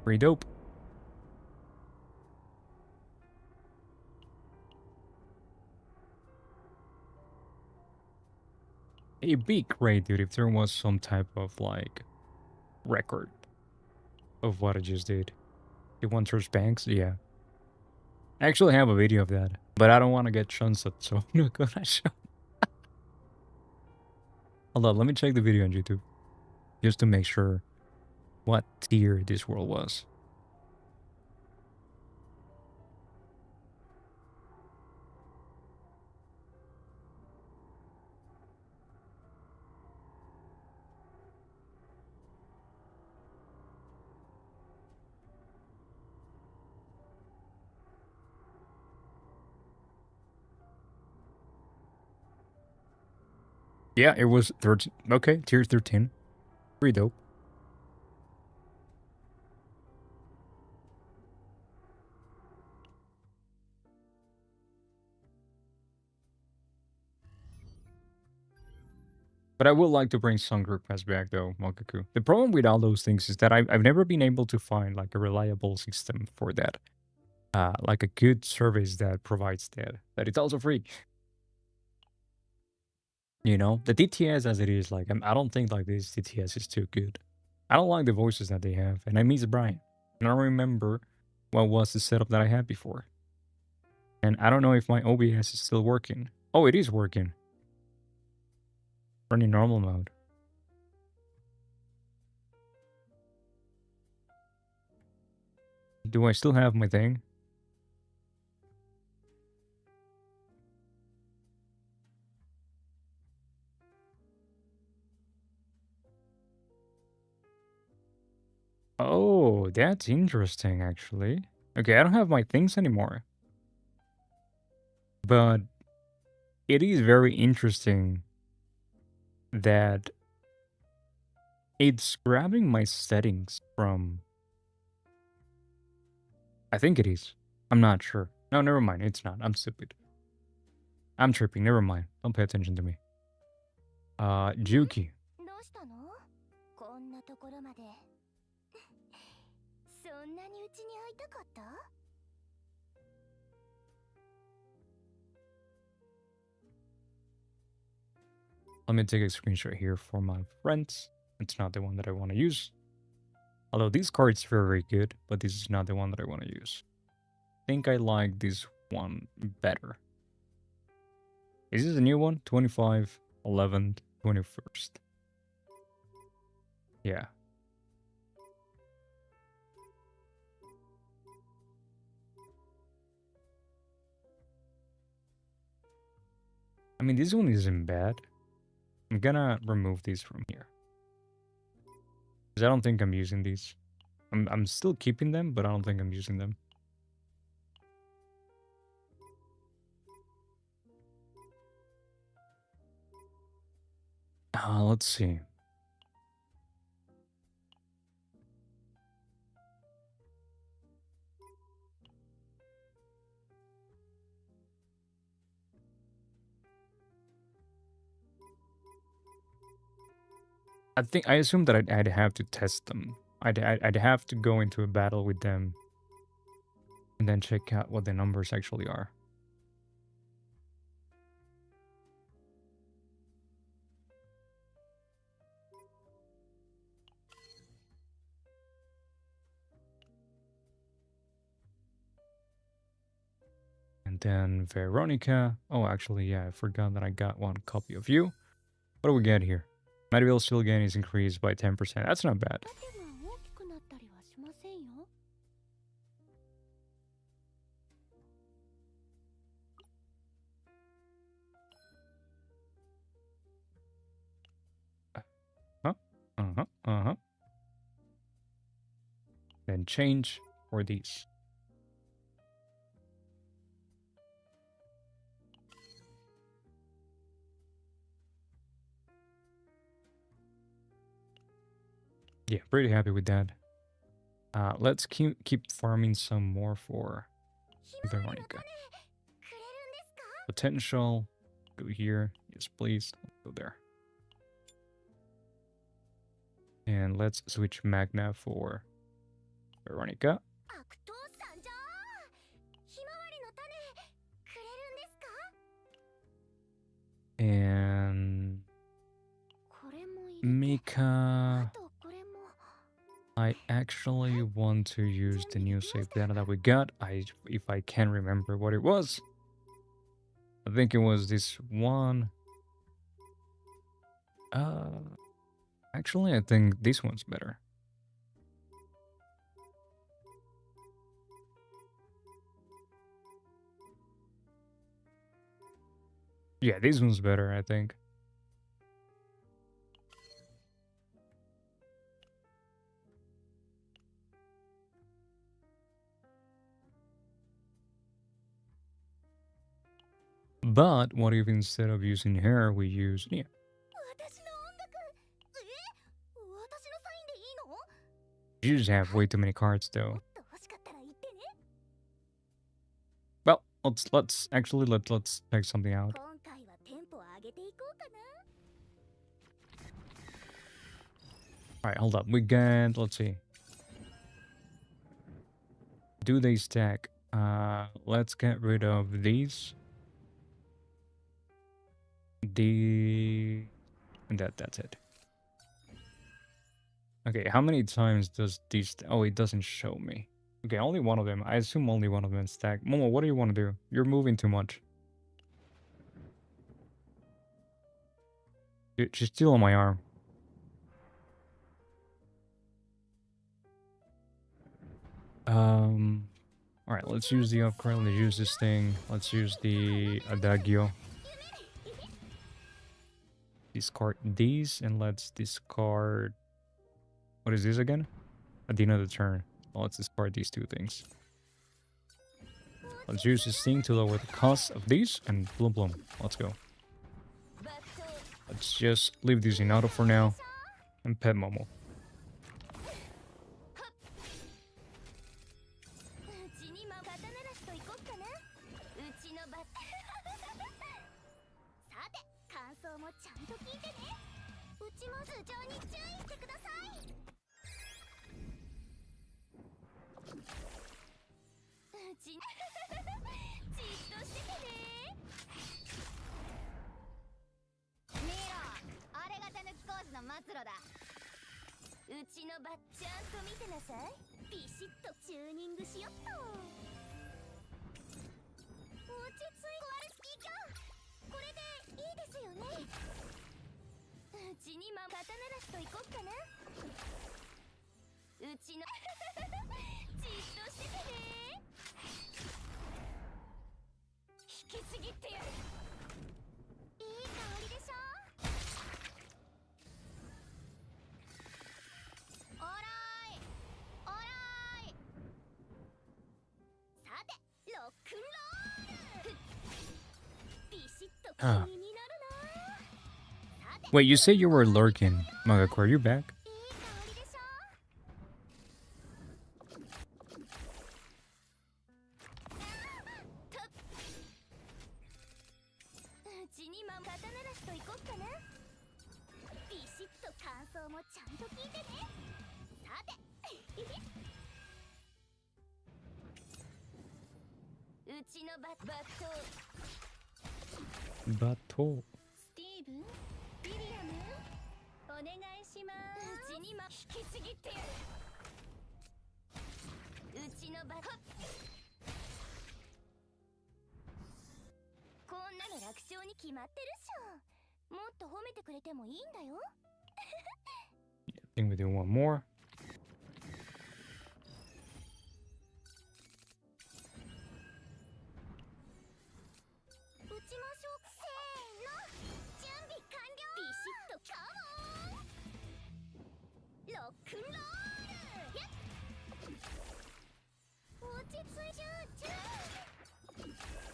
Speaker 2: Pretty dope. It'd be great, dude, if there was some type of like record of what I just did. You want search banks? Yeah. I actually have a video of that, but I don't want to get censored, so I'm not gonna show. Hold on, let me check the video on YouTube just to make sure what tier this world was. Yeah, it was 13. Okay, tier 13. Pretty dope. But I would like to bring some requests back though, Mokaku. The problem with all those things is that I've never been able to find like a reliable system for that. Like a good service that provides that. That it's also free. You know, the DTS as it is, like I don't think like this DTS is too good. I don't like the voices that they have, and I miss Brian. And I don't remember what was the setup that I had before. And I don't know if my OBS is still working. Oh, it is working. Running normal mode. Do I still have my thing? Oh, that's interesting, actually. Okay, I don't have my things anymore. But it is very interesting that it's grabbing my settings from... I think it is. I'm not sure. No, never mind. It's not. I'm stupid. I'm tripping. Never mind. Don't pay attention to me. Juki.
Speaker 1: どうしたの？こんなところまで。そんなにうちに会いたかった？
Speaker 2: Let me take a screenshot here for my friends. It's not the one that I want to use. Although this card is very, very good, but this is not the one that I want to use. I think I like this one better. Is this a new one? 25, 11, 21st. Yeah. I mean, this one isn't bad. I'm gonna remove these from here. Because I don't think I'm using these. I'm still keeping them, but I don't think I'm using them. Let's see. I assume that I'd have to test them. I'd have to go into a battle with them and then check out what the numbers actually are. And then Veronica. Oh, actually, yeah, I forgot that I got one copy of you. What do we get here? Medical skill gain is increased by 10%. That's not bad.
Speaker 1: 盾が大きくなったりはしませんよ。
Speaker 2: Uh-huh. Then change for these. Yeah, pretty happy with that. Let's keep farming some more for Veronica. Potential. Go here. Yes, please. Go there. And let's switch Magna for Veronica. And Mika, I actually want to use the new save data that we got. If I can remember what it was. I think it was this one. Actually, I think this one's better. Yeah, this one's better, I think. But what if instead of using her, we use Nia? You just have way too many cards, though. Well, let's check something out. Alright, hold up. We got, let's see. Do they stack? Let's get rid of these. And that's it. Okay, how many times does these... Oh, it doesn't show me. Okay, only one of them. I assume only one of them stack. Momo, what do you want to do? You're moving too much. Dude, she's still on my arm. Alright, let's use the upgrade. Let's use this thing. Let's use the Adagio. Discard these, and let's discard... What is this again? At the end of the turn. Well, let's discard these two things. Let's use this thing to lower the cost of these, and boom boom. Let's go. Let's just leave these in auto for now, and pet Momo. Wait, you say you were lurking. Magako, are you back? Bato. I think we do one more.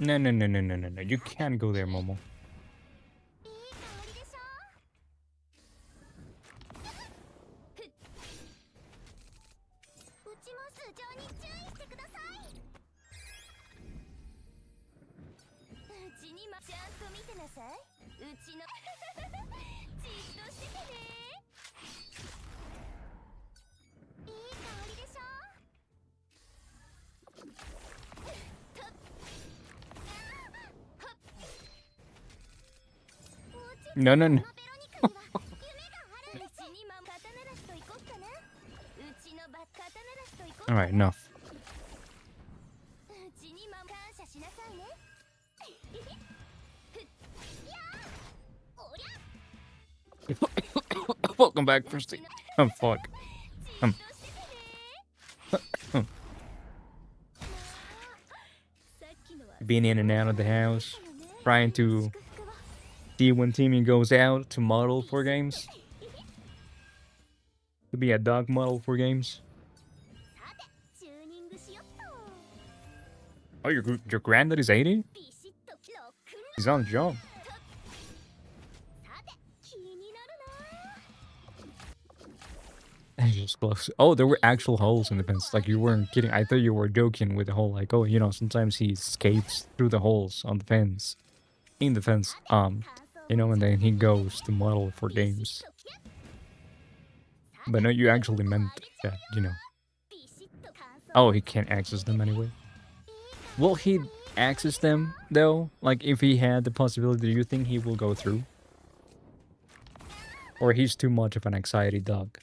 Speaker 2: No. You can't go there, Momo. No, no, no. Alright, enough. Welcome back, Christy. Oh, fuck. Being in and out of the house, trying to see when Timmy goes out to model for games. To be a dog model for games. Oh, your granddad is 80? He's on the job. Just close. Oh, there were actual holes in the fence. Like, you weren't kidding. I thought you were joking with the whole, like, oh, you know, sometimes he escapes through the holes on the fence. In the fence. You know, and then he goes to model for games. But no, you actually meant that, you know. Oh, he can't access them anyway. Will he access them, though? Like, if he had the possibility, do you think he will go through? Or he's too much of an anxiety dog?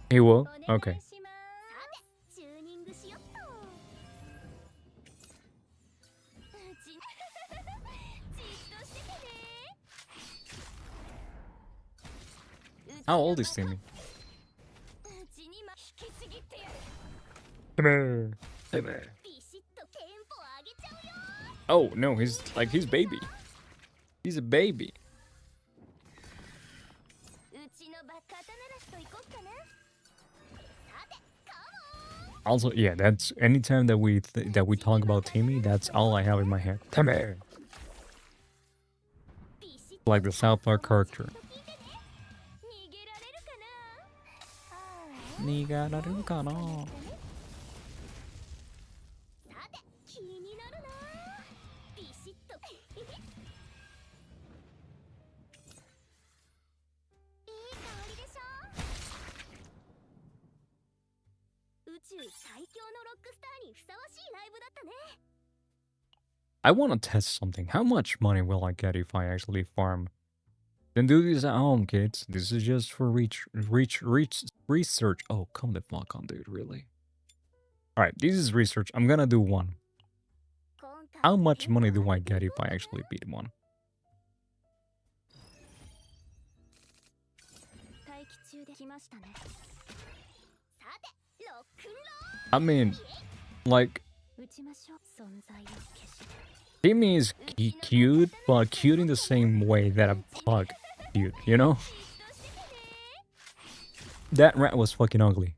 Speaker 2: He will? Okay. How old is Timmy? Come here. Come here. Oh, no, he's baby. He's a baby. Also, yeah, that's anytime that we talk about Timmy, that's all I have in my head. Come here. Like the South Park character. I want to test something. How much money will I get if I actually farm? Then do this at home, kids. This is just for research. Oh, come the fuck on, dude, really? Alright, this is research. I'm gonna do one. How much money do I get if I actually beat one? I mean, like, Timmy is cute, but cute in the same way that a pug cute, you know? That rat was fucking ugly.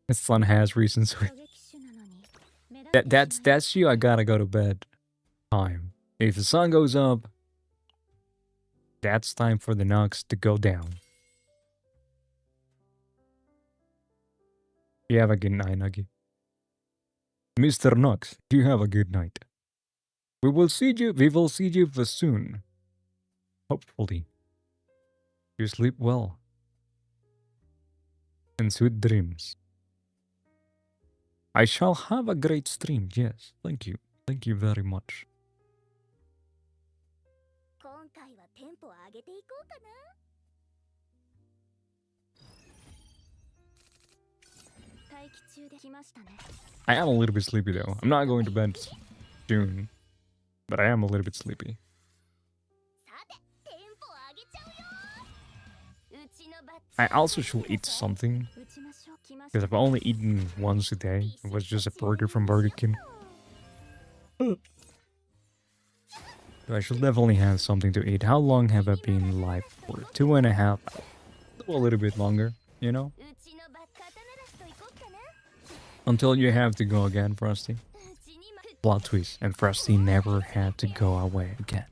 Speaker 2: The sun has reasons. That's you. I gotta go to bed. Time. If the sun goes up, that's time for the Nux to go down. You have a good night, Nuggy. Mr. Nux, you have a good night. We will see you soon. Hopefully. You sleep well. And sweet dreams. I shall have a great stream, yes. Thank you. Thank you very much. I am a little bit sleepy though. I'm not going to bed soon, but I am a little bit sleepy. I also should eat something, because I've only eaten once a day. It was just a burger from Burger King. So I should definitely have something to eat. How long have I been live for? 2.5. A little bit longer, you know? Until you have to go again, Frosty. Plot twist, and Frosty never had to go away again.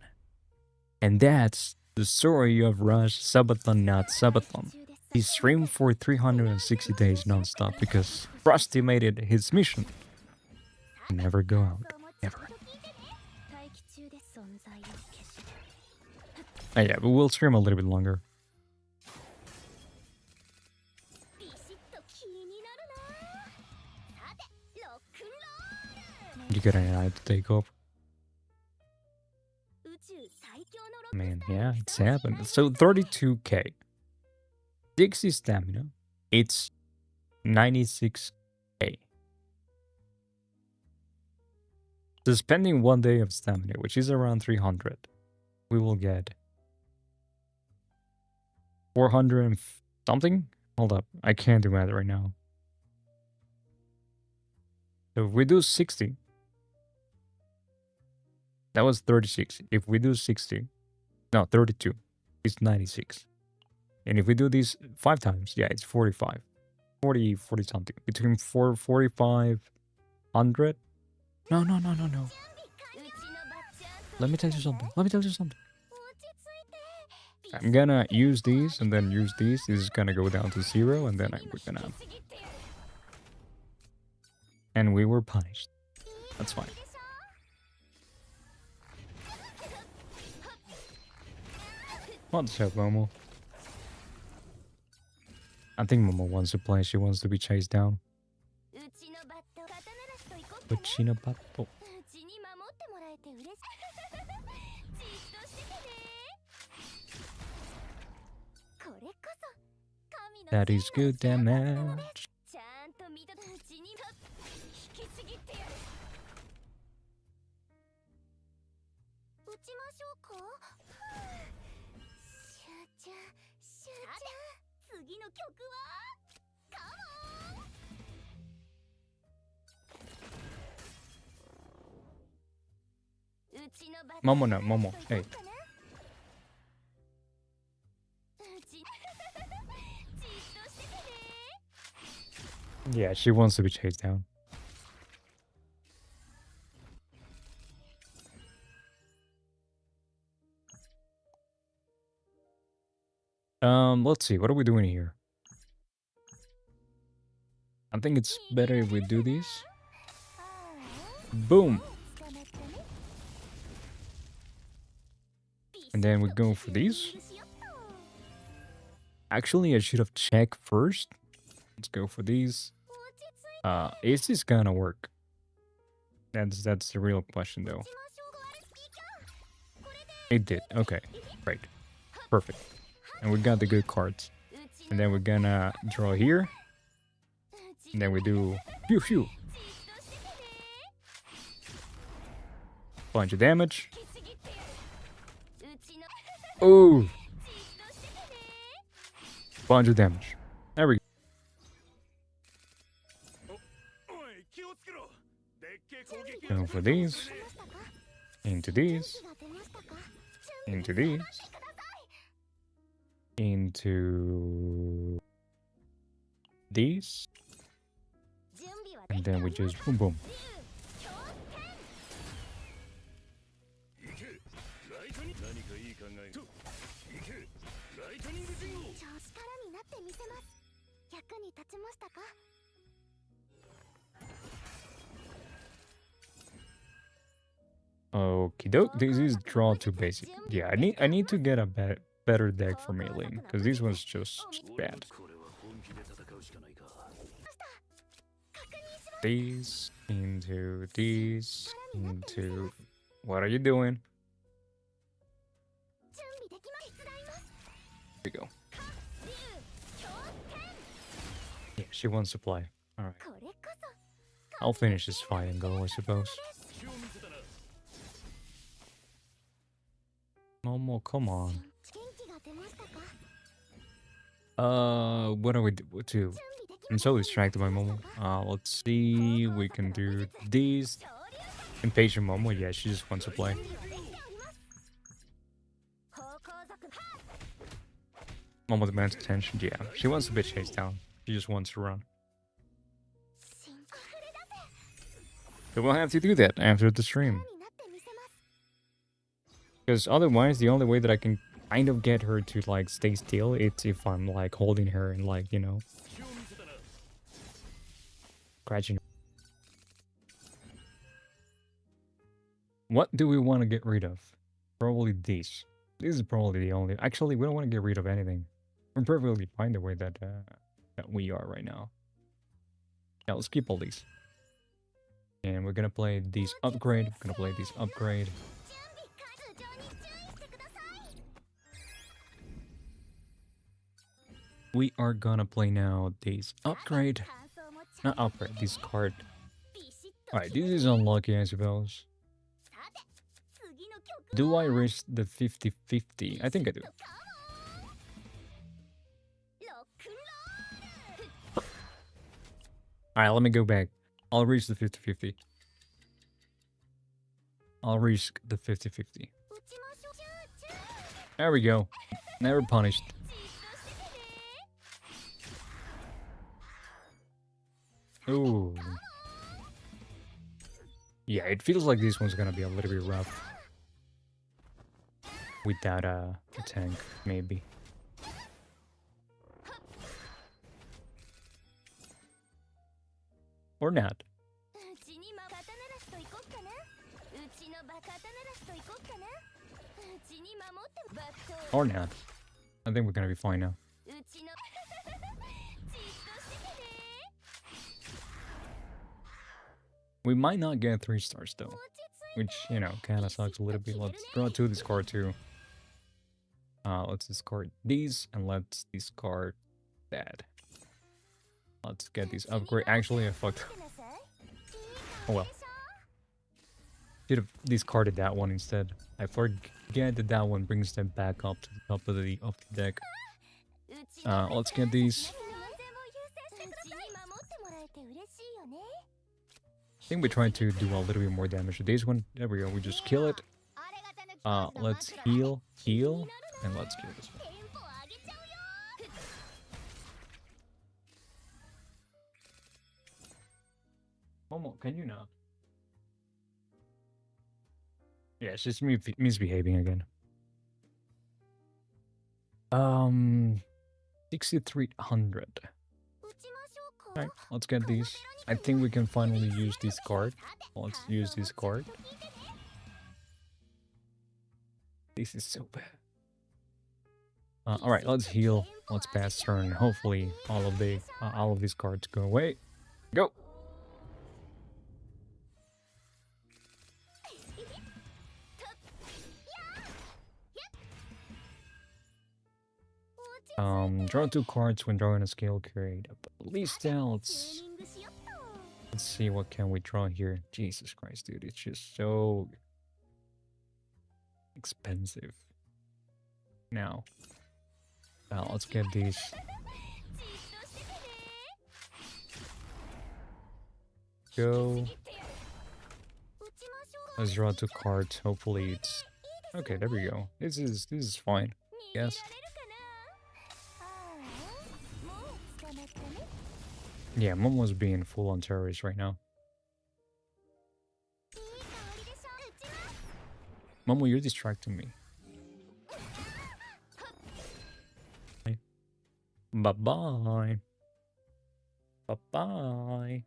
Speaker 2: And that's the story of Rush Sabaton Not Sabaton. He streamed for 360 days non-stop because Frosty made it his mission Never go out. Never. Oh, yeah, but we'll stream a little bit longer. You get an eye to take off. Man, yeah, it's happened. So 32k. 60 stamina. It's 96k. So spending 1 day of stamina, which is around 300, we will get 400 and something? Hold up, I can't do math right now. So if we do 60, that was 36. If we do 60, no, 32, it's 96. And if we do these 5 times, yeah, it's 45. 40 something. Between 4,500. No. Let me tell you something. I'm gonna use these and then use these. This is gonna go down to 0 and then we're gonna... And we were punished. That's fine. What's up, Momo? I think Momo wants to play. She wants to be chased down. Uchino batto. That is good damage. Momo, no, Momo. Hey. Yeah, she wants to be chased down. Let's see. What are we doing here? I think it's better if we do these. Boom. And then we go for these. Actually, I should have checked first. Let's go for these. Is this gonna work? That's the real question, though. It did. Okay, great, perfect. And we got the good cards. And then we're gonna draw here. And then we do pew pew. Bunch of damage. Oh, bunch of damage. There we go. Go for these. Into these. Into these. Into these. And then we just boom boom. Okie doke. This is draw too basic. Yeah, I need to get a better deck for meleeing, because this one's just bad. These into these into... What are you doing? Here we go. Yeah, she wants to play. Alright. I'll finish this fight and go, I suppose. Momo, come on. What do we do? I'm so distracted by Momo. Let's see. We can do these. Impatient Momo, yeah, she just wants to play. Momo demands attention, yeah. She wants to be chased down. She just wants to run. So we'll have to do that after the stream. Because otherwise, the only way that I can kind of get her to, like, stay still, it's if I'm, like, holding her and, like, you know, scratching her. What do we want to get rid of? Probably these. This is probably the only. Actually, we don't want to get rid of anything. We're perfectly fine the way that that we are right now. Yeah, let's keep all these. And we're gonna play these upgrade. We're gonna play these upgrade. We are gonna play now these upgrade. Not upgrade, these card. Alright, this is unlucky, I suppose. Do I risk the 50-50? I think I do. Alright, let me go back. I'll risk the 50-50. I'll risk the 50-50. There we go. Never punished. Ooh. Yeah, it feels like this one's gonna be a little bit rough. Without a tank, maybe. Or not. Or not. I think we're gonna be fine now. We might not get 3 stars though. Which, you know, kinda sucks a little bit. Let's draw 2, discard 2. Let's discard these and let's discard that. Let's get these upgrade. Actually, I fucked. Oh well. Should have discarded that one instead. I forget that that one brings them back up to the top of the deck. Let's get these. I think we try to do a little bit more damage to this one. There we go. We just kill it. Let's heal, and let's kill this one. Momo, can you not? Yeah, it's just me misbehaving again. 6,300. Alright, let's get these. I think we can finally use this card. Let's use this card. This is so bad. Alright, let's heal. Let's pass turn. Hopefully all of these cards go away. Go! Draw 2 cards when drawing a skill create. At least let's see what can we draw here. Jesus Christ, dude, it's just so expensive. Now, let's get these. Go. Let's draw 2 cards. Hopefully it's okay. There we go. This is fine. Yes. Yeah, Momo's being full on terrorist right now. Momo, you're distracting me. Bye-bye. Bye-bye.